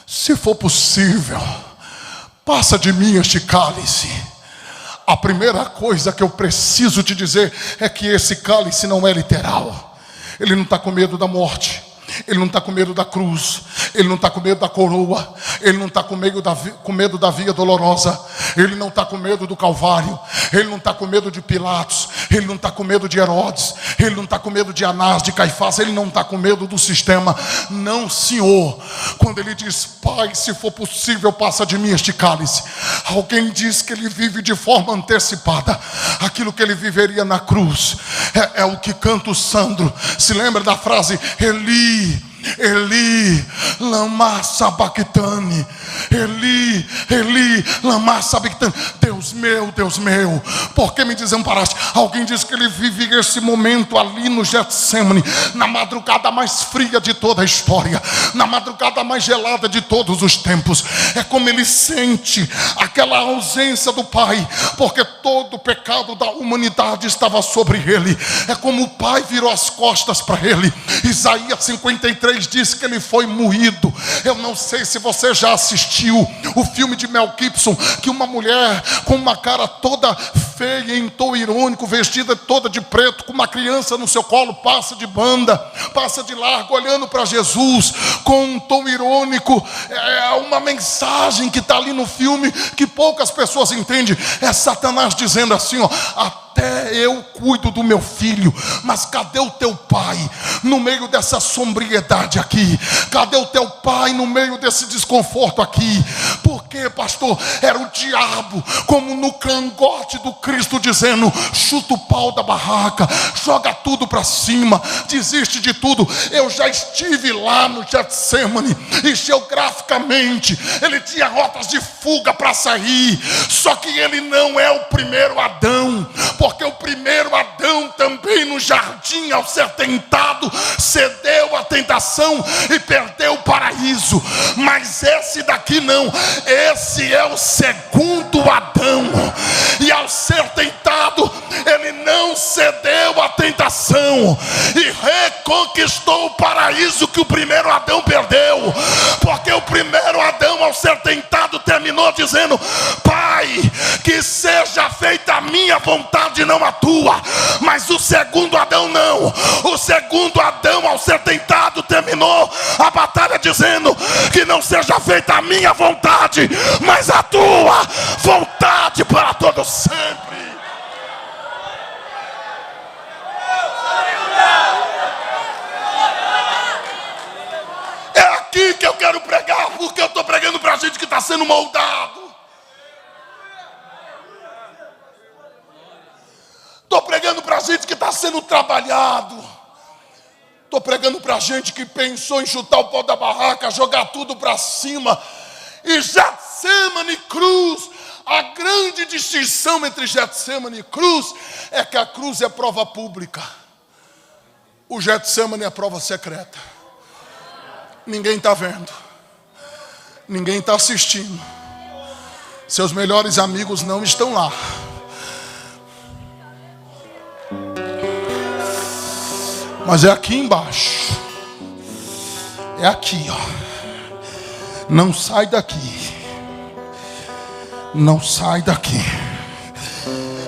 se for possível, passa de mim este cálice. A primeira coisa que eu preciso te dizer é que esse cálice não é literal. Ele não está com medo da morte. Ele não está com medo da cruz. Ele não está com medo da coroa. Ele não está com medo da via dolorosa. Ele não está com medo do Calvário. Ele não está com medo de Pilatos. Ele não está com medo de Herodes. Ele não está com medo de Anás, de Caifás. Ele não está com medo do sistema. Não, Senhor. Quando ele diz: Pai, se for possível, passa de mim este cálice. Alguém diz que ele vive de forma antecipada. Aquilo que ele viveria na cruz é o que canta o Sandro. Se lembra da frase: Eli, Eli, lama sabachthani. Eli, Eli, lama sabachthani. Deus meu, por que me desamparaste? Alguém diz que ele vive esse momento ali no Getsêmani, na madrugada mais fria de toda a história, na madrugada mais gelada de todos os tempos. É como ele sente aquela ausência do Pai, porque todo o pecado da humanidade estava sobre ele. É como o Pai virou as costas para ele. Isaías 53 diz que ele foi moído. Eu não sei se você já assistiu o filme de Mel Gibson, que uma mulher com uma cara toda feia, em tom irônico, vestida toda de preto, com uma criança no seu colo, passa de banda, passa de largo, olhando para Jesus com um tom irônico. É uma mensagem que está ali no filme que poucas pessoas entendem. É Satanás dizendo assim, ó: até eu cuido do meu filho, mas cadê o teu pai no meio dessa sombriedade aqui? Cadê o teu pai no meio desse desconforto aqui? Por quê, pastor? Era o diabo, como no cangote do Cristo, dizendo: chuta o pau da barraca, joga tudo para cima, desiste de tudo. Eu já estive lá no Getsêmani, e geograficamente ele tinha rotas de fuga para sair, só que ele não é o primeiro Adão, porque o primeiro Adão também no jardim, ao ser tentado, cedeu à tentação e perdeu o paraíso. Mas esse daqui não, esse é o segundo Adão, e ao ser tentado, ele não cedeu à tentação e reconquistou o paraíso que o primeiro Adão perdeu. Porque o primeiro Adão, ao ser tentado, terminou dizendo: Pai, que seja feita a minha vontade, não a tua. Mas o segundo Adão não. O segundo Adão, ao ser tentado, terminou a batalha dizendo: que não seja feita a minha vontade, mas a tua vontade para todo sempre. É aqui que eu quero pregar, porque eu estou pregando para gente que está sendo moldado. Estou pregando para gente que está sendo trabalhado. Estou pregando para gente que pensou em chutar o pau da barraca, jogar tudo para cima. E Getsêmani e cruz, a grande distinção entre Getsêmani e cruz é que a cruz é prova pública. O Getsêmani é prova secreta. Ninguém está vendo, ninguém está assistindo, seus melhores amigos não estão lá. Mas é aqui embaixo, é aqui, ó. Não sai daqui, não sai daqui.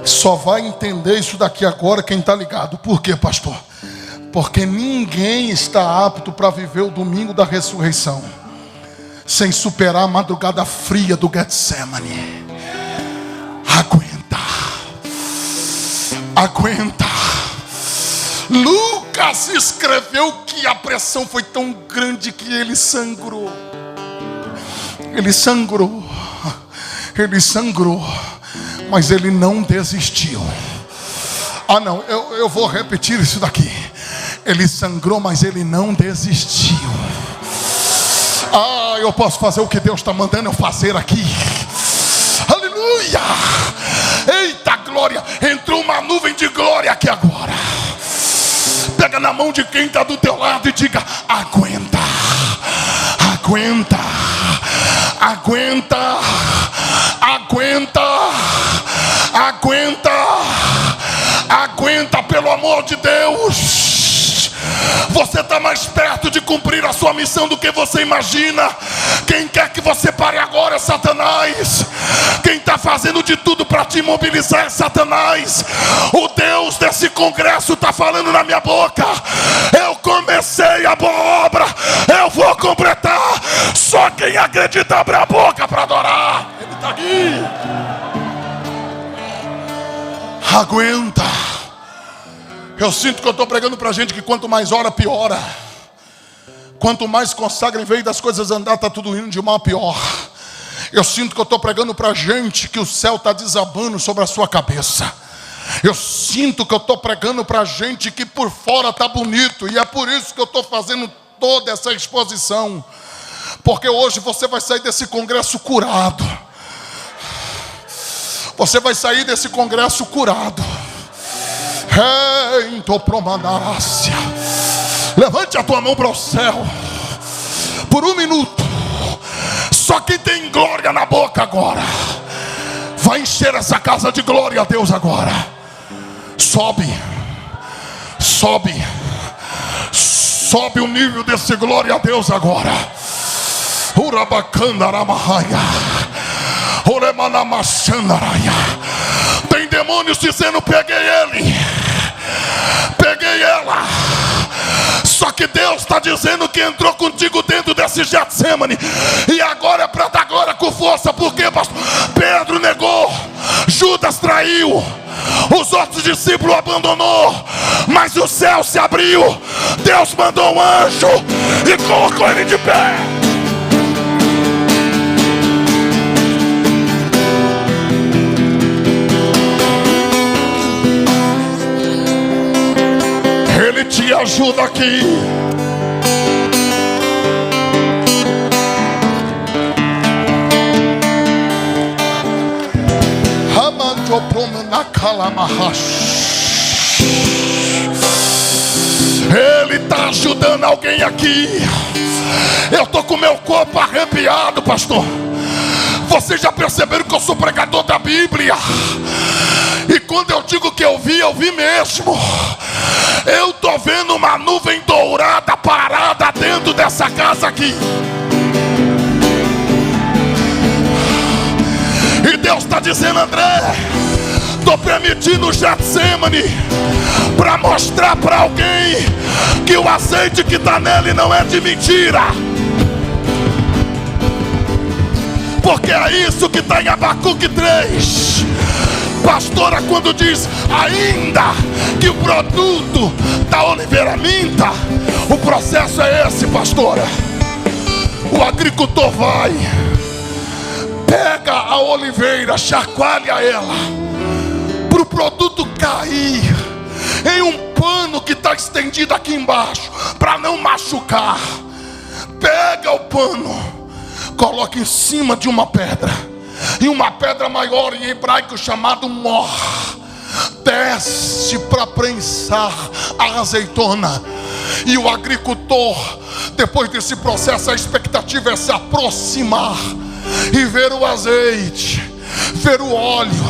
Só vai entender isso daqui agora quem está ligado. Por quê, pastor? Porque ninguém está apto para viver o domingo da ressurreição sem superar a madrugada fria do Getsêmani. Aguenta. Lucas escreveu que a pressão foi tão grande que ele sangrou. Ele sangrou, mas ele não desistiu. Ah não, eu vou repetir isso daqui. Ele sangrou, mas ele não desistiu. Ah, eu posso fazer o que Deus está mandando eu fazer aqui. Aleluia! Eita glória! Entrou uma nuvem de glória aqui agora. Pega na mão de quem está do teu lado e diga: aguenta, aguenta, aguenta, aguenta, aguenta, aguenta, pelo amor de Deus. Você está mais perto de cumprir a sua missão do que você imagina. Quem quer que você pare agora é Satanás. Quem está fazendo de tudo para te imobilizar é Satanás. O Deus desse congresso está falando na minha boca: eu comecei a boa obra, eu vou completar. Só quem acredita abre a boca para adorar. Ele está aqui. Aguenta. Eu sinto que eu estou pregando para gente que quanto mais ora, piora. Quanto mais consagra em vez das coisas andar, está tudo indo de mal a pior. Eu sinto que eu estou pregando para gente que o céu está desabando sobre a sua cabeça. Eu sinto que eu estou pregando para gente que por fora está bonito, e é por isso que eu estou fazendo toda essa exposição, porque hoje você vai sair desse congresso curado. Você vai sair desse congresso curado. Levante a tua mão para o céu por um minuto. Só quem tem glória na boca agora vai encher essa casa de glória a Deus agora. Sobe, sobe, sobe o nível desse glória a Deus agora. Tem demônios dizendo: peguei ele, peguei ela. Só que Deus está dizendo que entrou contigo dentro desse Getsemane, e agora é para dar glória com força. Porque, pastor, Pedro negou, Judas traiu, os outros discípulos abandonou, mas o céu se abriu. Deus mandou um anjo e colocou ele de pé. Ele te ajuda aqui. Ele está ajudando alguém aqui. Eu estou com meu corpo arrepiado, pastor. Vocês já perceberam que eu sou pregador da Bíblia? E quando eu digo que eu vi mesmo. Eu estou vendo uma nuvem dourada parada dentro dessa casa aqui. E Deus está dizendo: André, estou permitindo o Getsemane para mostrar para alguém que o azeite que está nele não é de mentira. Porque é isso que está em Abacuque 3. Pastora, quando diz ainda que o produto da oliveira minta, o processo é esse, pastora. O agricultor vai, pega a oliveira, chacoalha ela, para o produto cair em um pano que está estendido aqui embaixo, para não machucar. Pega o pano, coloca em cima de uma pedra, e uma pedra maior em hebraico chamado mor, desce para prensar a azeitona. E o agricultor, depois desse processo, a expectativa é se aproximar e ver o azeite, ver o óleo.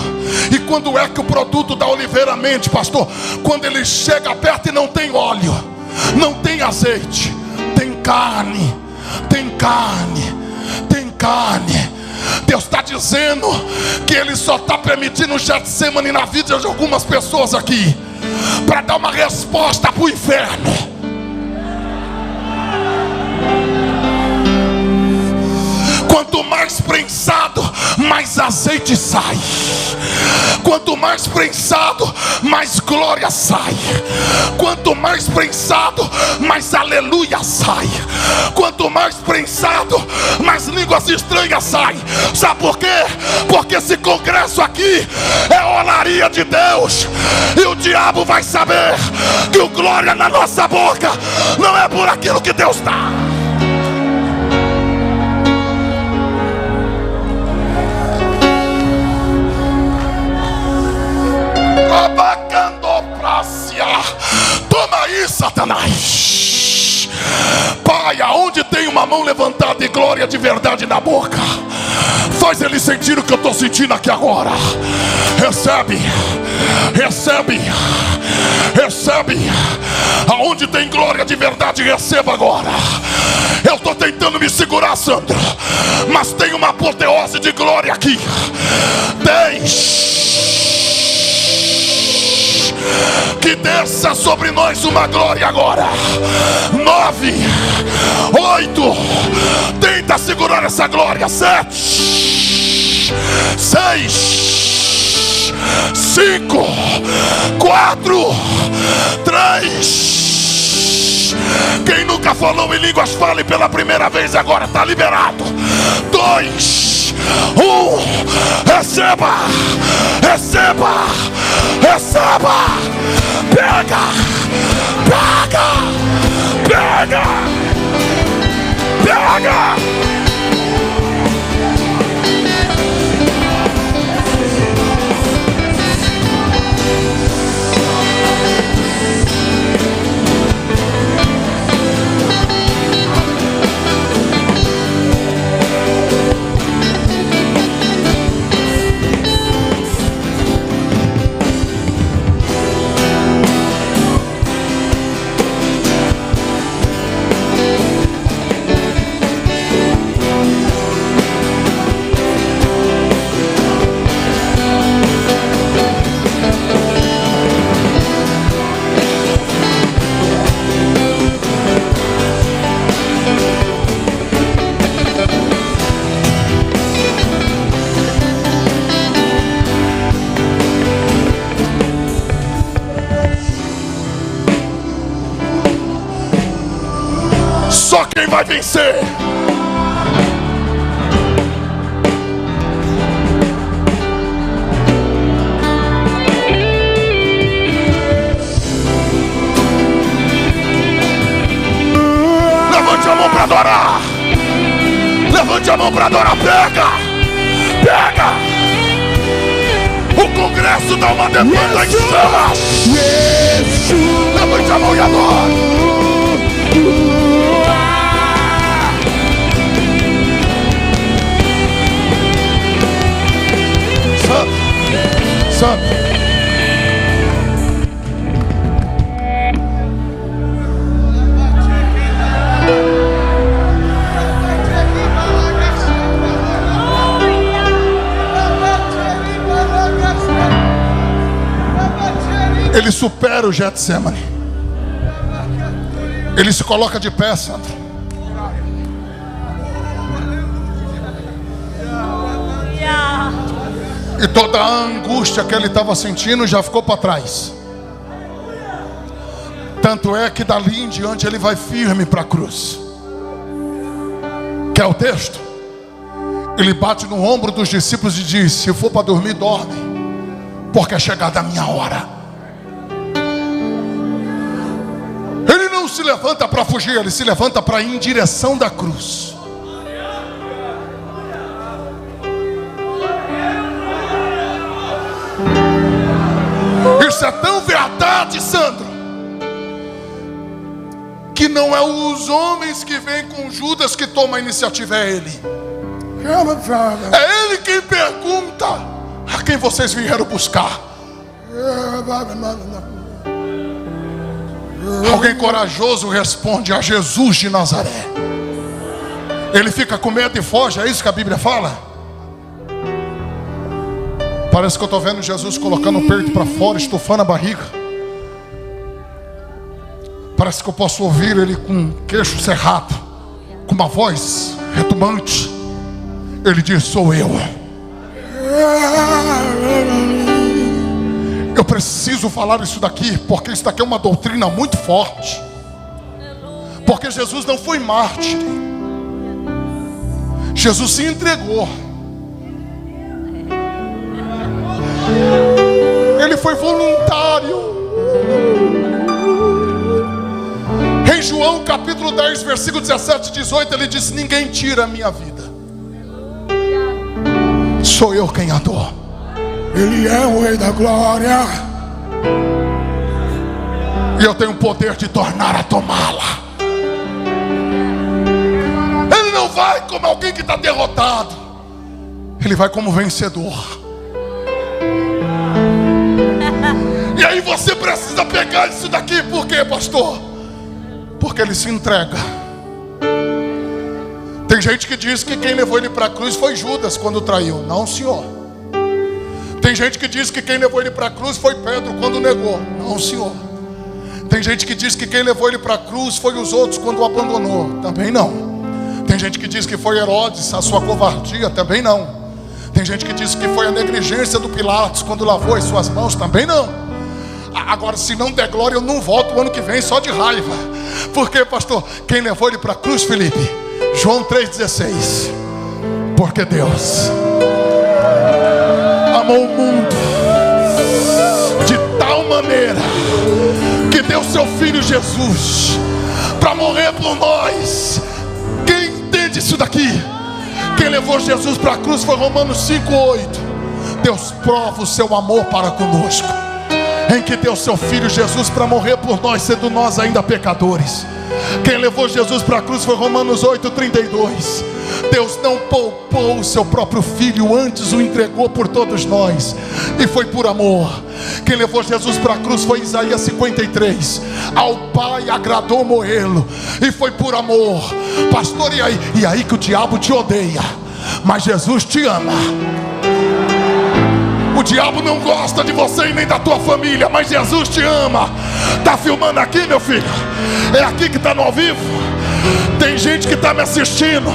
E quando é que o produto da oliveira mente, pastor? Quando ele chega perto e não tem óleo, não tem azeite, tem carne, tem carne, tem carne. Deus está dizendo que Ele só está permitindo o Getsemane na vida de algumas pessoas aqui, para dar uma resposta para o inferno. Quanto mais prensado, mais azeite sai. Quanto mais prensado, mais glória sai. Quanto mais prensado, mais aleluia sai. Quanto mais prensado, mais línguas estranhas sai. Sabe por quê? Porque esse congresso aqui é olaria de Deus, e o diabo vai saber que o glória na nossa boca não é por aquilo que Deus dá. Toma aí, Satanás. Pai, aonde tem uma mão levantada e glória de verdade na boca, faz ele sentir o que eu estou sentindo aqui agora. Recebe, recebe, recebe. Aonde tem glória de verdade, receba agora. Eu estou tentando me segurar, Sandro, mas tem uma apoteose de glória aqui. 10. Que desça sobre nós uma glória agora. 9, 8. Tenta segurar essa glória. 7, 6, 5, 4, 3. Quem nunca falou em línguas, fale pela primeira vez agora. Está liberado. 2, 1. Receba, receba, receba. Pega, pega, pega. Pega! Só quem vai vencer. Levante a mão para adorar. Levante a mão para adorar. Pega! Pega! O Congresso dá uma demanda em chamas. Levante a mão e adore. Santo. Ele supera o Getsemane. Ele se coloca de pé, Santo. E toda a angústia que ele estava sentindo já ficou para trás. Tanto é que dali em diante ele vai firme para a cruz. Quer o texto? Ele bate no ombro dos discípulos e diz: se for para dormir, dorme, porque é chegada a minha hora. Ele não se levanta para fugir, ele se levanta para ir em direção da cruz. Isso é tão verdade, Sandro, que não é os homens que vêm com Judas que toma a iniciativa, é ele. É ele quem pergunta: a quem vocês vieram buscar? Alguém corajoso responde: a Jesus de Nazaré. Ele fica com medo e foge, é isso que a Bíblia fala? Parece que eu estou vendo Jesus colocando o peito para fora, estufando a barriga. Parece que eu posso ouvir ele com o queixo cerrado, com uma voz retumbante. Ele diz: sou eu. Eu preciso falar isso daqui, porque isso daqui é uma doutrina muito forte. Porque Jesus não foi mártir. Jesus se entregou. Ele foi voluntário. Em João capítulo 10, versículo 17 e 18, ele diz: ninguém tira a minha vida, sou eu quem a dou. Ele é o Rei da Glória, e eu tenho o poder de tornar a tomá-la. Ele não vai como alguém que está derrotado, ele vai como vencedor. E aí você precisa pegar isso daqui. Por quê, pastor? Porque ele se entrega. Tem gente que diz que quem levou ele para a cruz foi Judas quando traiu. Não, senhor. Tem gente que diz que quem levou ele para a cruz foi Pedro quando negou. Não, senhor. Tem gente que diz que quem levou ele para a cruz foi os outros quando o abandonou. Também não. Tem gente que diz que foi Herodes, a sua covardia. Também não. Tem gente que diz que foi a negligência do Pilatos quando lavou as suas mãos. Também não. Agora, se não der glória, eu não volto o ano que vem só de raiva. Por quê, pastor? Quem levou ele para a cruz, Felipe? João 3,16. Porque Deus amou o mundo de tal maneira que deu seu filho Jesus para morrer por nós. Quem entende Guarde isso daqui. Quem levou Jesus para a cruz foi Romanos 5:8. Deus prova o seu amor para conosco, em que deu seu Filho Jesus para morrer por nós, sendo nós ainda pecadores. Quem levou Jesus para a cruz foi Romanos 8:32. Deus não poupou o seu próprio Filho, antes o entregou por todos nós, e foi por amor. Quem levou Jesus para a cruz foi Isaías 53. Ao Pai agradou moê-lo, e foi por amor. Pastor, e aí que o diabo te odeia, mas Jesus te ama. O diabo não gosta de você e nem da tua família, mas Jesus te ama. Está filmando aqui, meu filho? É aqui que está no ao vivo? Tem gente que está me assistindo.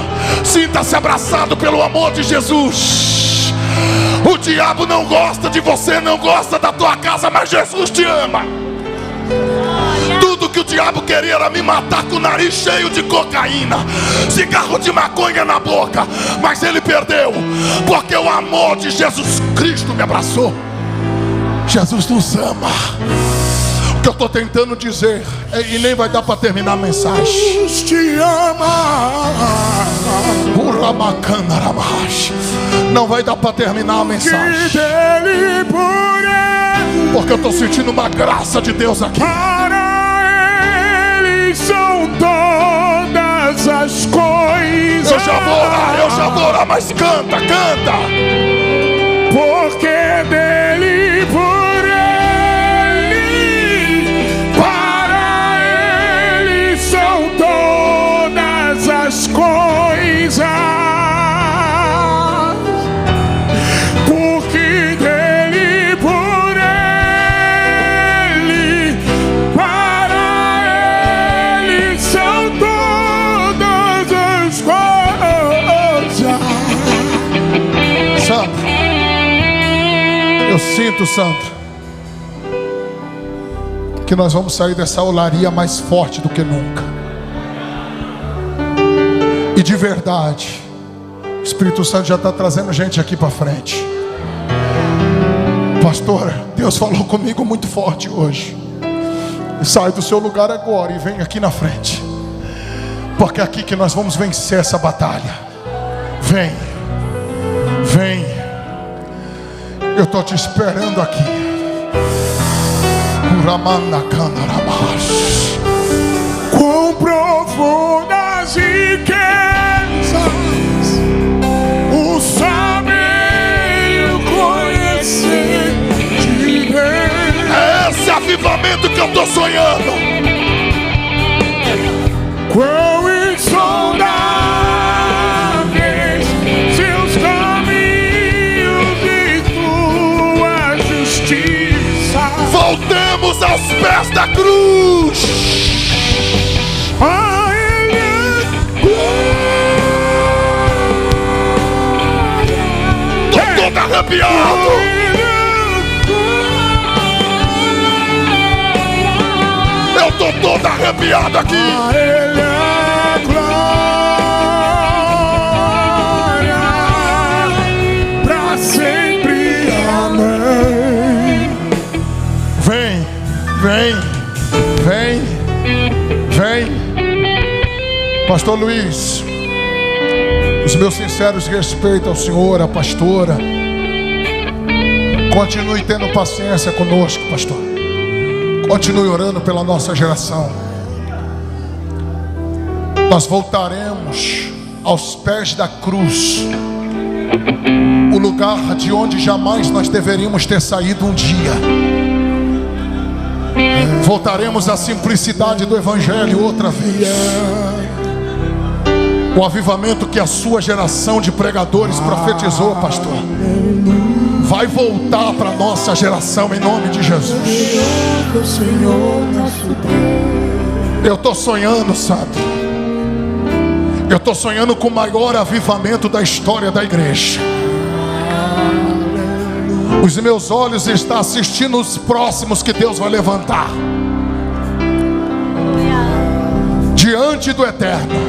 Sinta-se abraçado pelo amor de Jesus. O diabo não gosta de você, não gosta da tua casa, mas Jesus te ama. Tudo que o diabo queria era me matar com o nariz cheio de cocaína, cigarro de maconha na boca, mas ele perdeu, porque o amor de Jesus Cristo me abraçou. Jesus nos ama. O que eu estou tentando dizer, e nem vai dar para terminar a mensagem. Jesus te ama. Não vai dar para terminar a mensagem, porque eu estou sentindo uma graça de Deus aqui.
São todas as coisas.
Eu já vou orar, mas canta.
Porque dele, por ele, para ele são todas as coisas. Porque dele, por ele, para ele são todas as coisas.
Santo, eu sinto, Santo, que nós vamos sair dessa olaria mais forte do que nunca. E de verdade, o Espírito Santo já está trazendo gente aqui para frente. Pastor, Deus falou comigo muito forte hoje. Sai do seu lugar agora e vem aqui na frente, porque é aqui que nós vamos vencer essa batalha. Vem. Eu estou te esperando aqui.
Quão profundas riquezas o saber e o conhecer de Deus.
É esse avivamento que eu estou sonhando.
Quão insondáveis seus caminhos e tua justiça.
Voltemos aos pés da cruz.
A ele
Tô todo arrepiado. Eu tô todo arrepiado aqui.
a ele a glória pra sempre. Amém.
Vem. Pastor Luiz, os meus sinceros respeitos ao senhor, à pastora. Continue tendo paciência conosco, pastor. Continue orando pela nossa geração. Nós voltaremos aos pés da cruz, o lugar de onde jamais nós deveríamos ter saído um dia. Voltaremos à simplicidade do Evangelho outra vez. O avivamento que a sua geração de pregadores profetizou, pastor, vai voltar para a nossa geração em nome de Jesus. Eu estou sonhando, Santo. Eu estou sonhando com o maior avivamento da história da igreja. Os meus olhos estão assistindo os próximos que Deus vai levantar diante do eterno.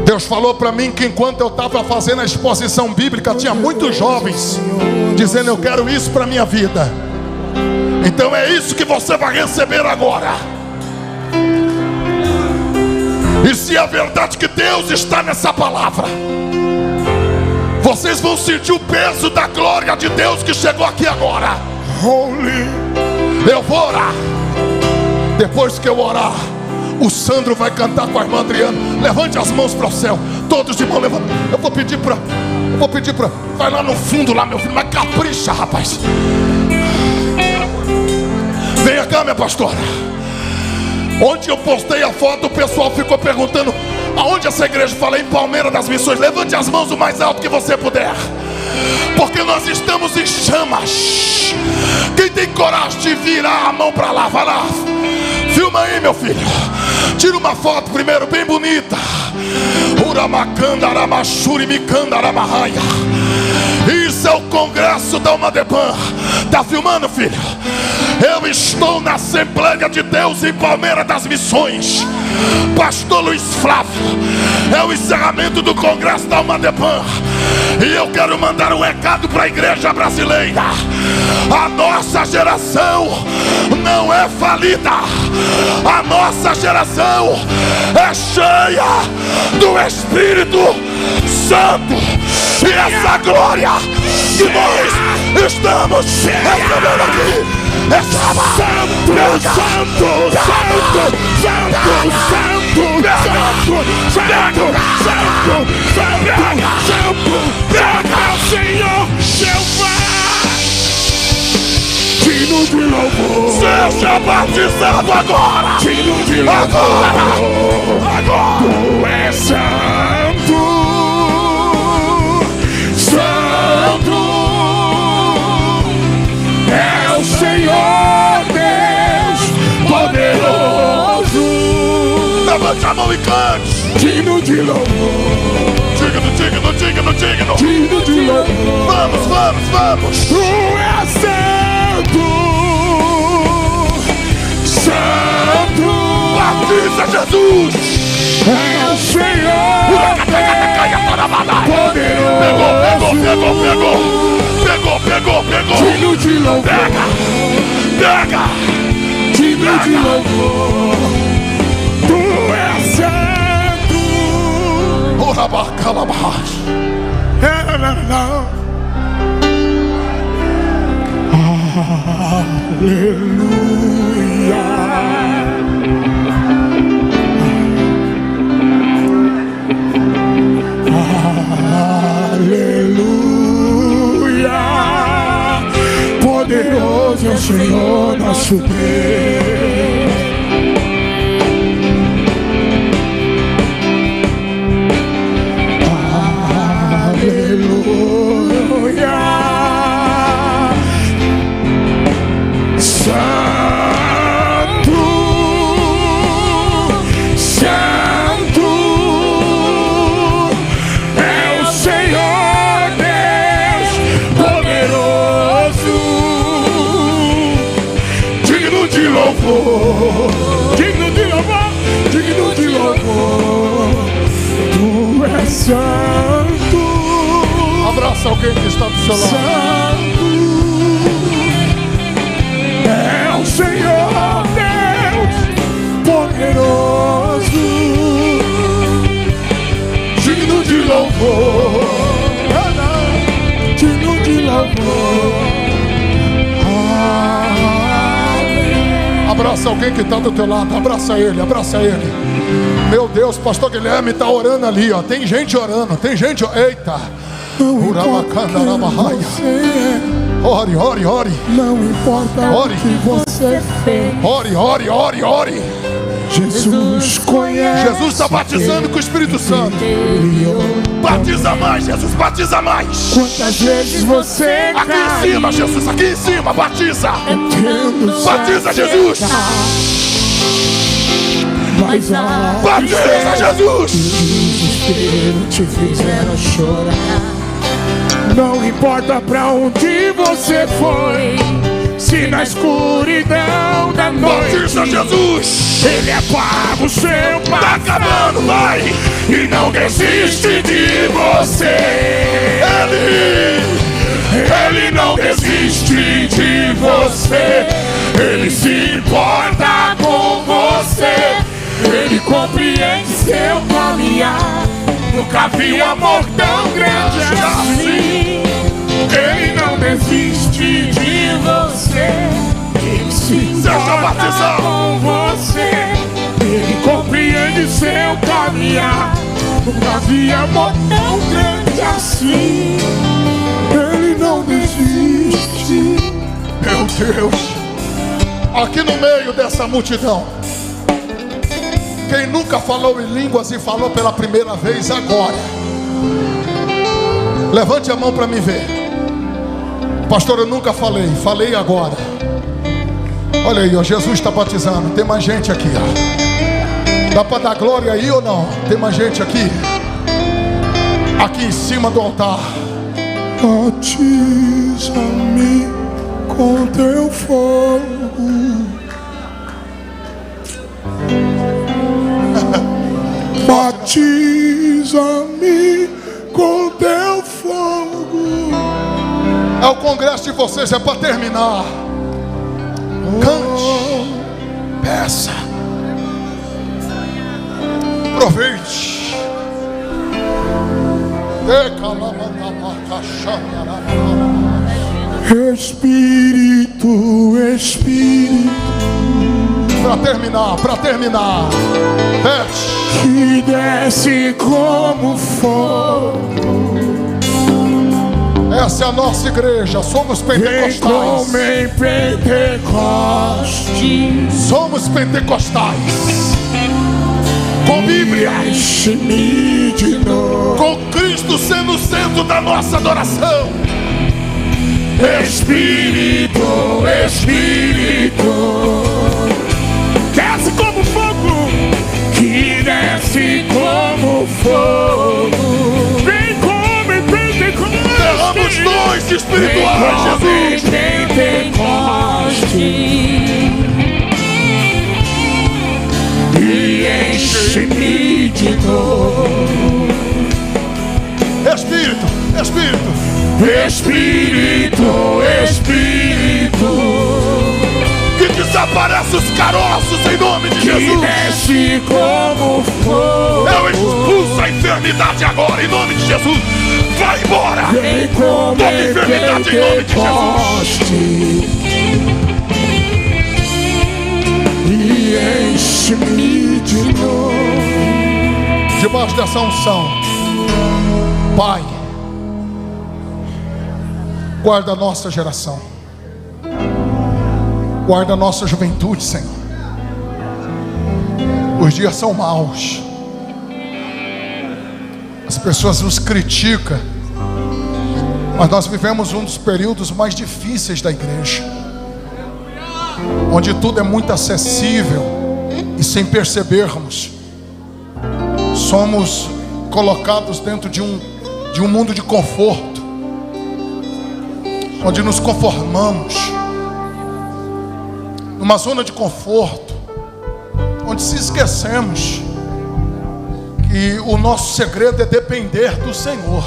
Deus falou para mim que enquanto eu estava fazendo a exposição bíblica, tinha muitos jovens dizendo: eu quero isso para a minha vida. Então é isso que você vai receber agora. E se é verdade que Deus está nessa palavra, vocês vão sentir o peso da glória de Deus que chegou aqui agora.
Holy.
Eu vou orar. Depois que eu orar, o Sandro vai cantar com a irmã Adriana. Levante as mãos para o céu. Todos de mão levando. Eu vou pedir para. Vai lá no fundo lá, meu filho. Mas capricha, rapaz. Venha cá, minha pastora. Onde eu postei a foto, o pessoal ficou perguntando aonde essa igreja. Falei em Palmeira das Missões. Levante as mãos o mais alto que você puder, porque nós estamos em chamas. Quem tem coragem de virar a mão para lá, vai lá. Filma aí, meu filho. Tira uma foto primeiro bem bonita. Uramacanda aramachuri micanda aramahaya. Isso é o congresso da Umadepan. Tá filmando, filho? Eu estou na Assembleia de Deus em Palmeira das Missões. Pastor Luiz Flávio. É o encerramento do congresso da Umadepan. E eu quero mandar um recado para a igreja brasileira. A nossa geração não é falida. A nossa geração é cheia do Espírito Santo. E essa glória que nós estamos recebendo aqui é
Senhor Jeová. Tino de louvor.
Seja batizado agora.
Tino de louvor.
Agora.
Tu és santo. Santo é o Senhor Deus poderoso.
Levante a mão e cante.
Digno de louvor.
Digno, digno, digno, digno.
Digno de louvor.
Vamos, vamos, vamos.
Tu és santo. Santo.
Batiza Jesus.
É o Senhor
Pegou.
digno de louvor.
Pega.
Digno de louvor. Tu és santo. Aleluia. Poderoso é o Senhor nosso Deus. Aleluia. Santo, Santo é o Senhor Deus poderoso. Digno de louvor. Digno de louvor. Digno de louvor. Tu és santo.
Abraça alguém que está do seu lado.
Santo é o Senhor Deus poderoso. Digno de louvor. Digno de louvor.
Abraça alguém que está do teu lado. Abraça ele, abraça ele. Meu Deus, pastor Guilherme está orando ali, ó. Tem gente orando, tem gente. Eita. Ore, ore, ore.
Não importa
Ore.
o que você fez.
Ore, ore, ore, ore.
Jesus conhece.
Jesus está batizando com o Espírito Santo. Batiza mais, Jesus, batiza mais.
Quantas vezes você
Aqui em cima, Jesus, aqui em cima, batiza. Batiza, Jesus.
Mas a
Batiza, Jesus.
desespero te fizeram chorar. Não importa pra onde você foi, se na escuridão da noite
Batiza, Jesus.
Ele apaga o seu
Tá
passado
acabando, vai.
e não desiste de você. Ele não desiste de você. Ele se importa com você. Ele compreende seu caminhar. Nunca vi um amor tão grande assim. Ele não desiste de você. Ele se importa com você. Ele compreende seu caminhar. Nunca vi amor tão grande assim. Ele não desiste.
Meu Deus, aqui no meio dessa multidão, quem nunca falou em línguas e falou pela primeira vez agora, levante a mão para me ver. Pastor, eu nunca falei, falei agora. Olha aí, ó, Jesus está batizando. Tem mais gente aqui, ó. Dá para dar glória aí ou não? Tem mais gente aqui. Aqui em cima do altar. Batiza-me com teu fogo. Batiza-me com teu fogo. É o congresso de vocês, é para terminar. Cante, peça, aproveite. Espírito, Espírito. Para terminar, desce.
Que desce como fogo.
Essa é a nossa igreja, somos pentecostais.
Como em Pentecostes.
Somos pentecostais. Com Bíblia,
enche-me de novo.
Com Cristo sendo o centro da nossa adoração.
Espírito, Espírito, desce como fogo. Que desce como fogo. Vem como em Pentecostes.
Derramos dons espirituais, Jesus.
E enche-me de novo.
Espírito, Espírito,
Espírito, Espírito,
que desaparece os caroços em nome de Jesus.
Que desce como fogo.
Eu expulso a enfermidade agora em nome de Jesus. Vai embora.
Vem como
toda enfermidade em nome de Jesus.
E enche-me de novo.
Debaixo dessa unção, Pai, guarda a nossa geração, guarda a nossa juventude, Senhor. Os dias são maus, as pessoas nos criticam, mas nós vivemos um dos períodos mais difíceis da igreja, onde tudo é muito acessível e sem percebermos somos colocados dentro de um mundo de conforto, onde nos conformamos, numa zona de conforto, onde se esquecemos que o nosso segredo é depender do Senhor.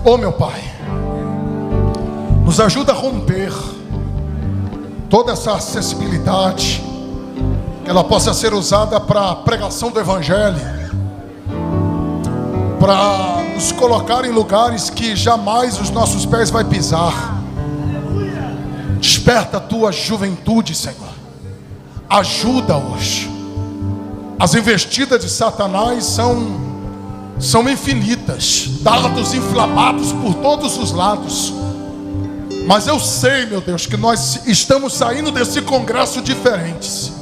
Oh, meu Pai, nos ajuda a romper toda essa acessibilidade, que ela possa ser usada para a pregação do Evangelho, para nos colocar em lugares que jamais os nossos pés vai pisar. Desperta a tua juventude, Senhor. Ajuda-os. As investidas de Satanás são infinitas, dardos inflamados por todos os lados. Mas eu sei, meu Deus, que nós estamos saindo desse congresso diferentes,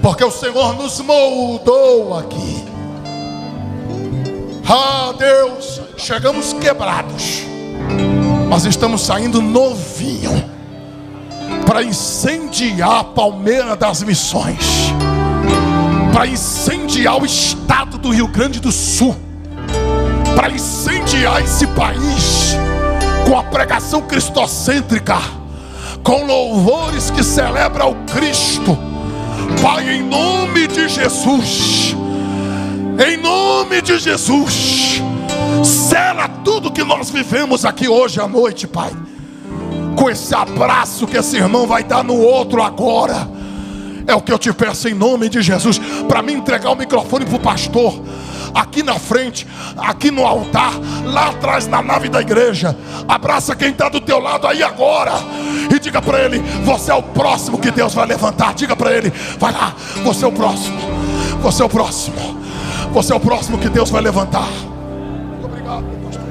porque o Senhor nos moldou aqui. Ah, Deus, chegamos quebrados, mas estamos saindo novinho, para incendiar a Palmeira das Missões, para incendiar o estado do Rio Grande do Sul, para incendiar esse país com a pregação cristocêntrica, com louvores que celebram o Cristo. Pai, em nome de Jesus, em nome de Jesus, sela tudo que nós vivemos aqui hoje à noite, Pai, com esse abraço que esse irmão vai dar no outro agora. É o que eu te peço em nome de Jesus. Para mim entregar o microfone para o pastor, aqui na frente, aqui no altar, lá atrás na nave da igreja. Abraça quem está do teu lado aí agora e diga para ele: você é o próximo que Deus vai levantar. Diga para ele: vai lá, você é o próximo. Você é o próximo. Você é o próximo que Deus vai levantar. Muito obrigado, pastor.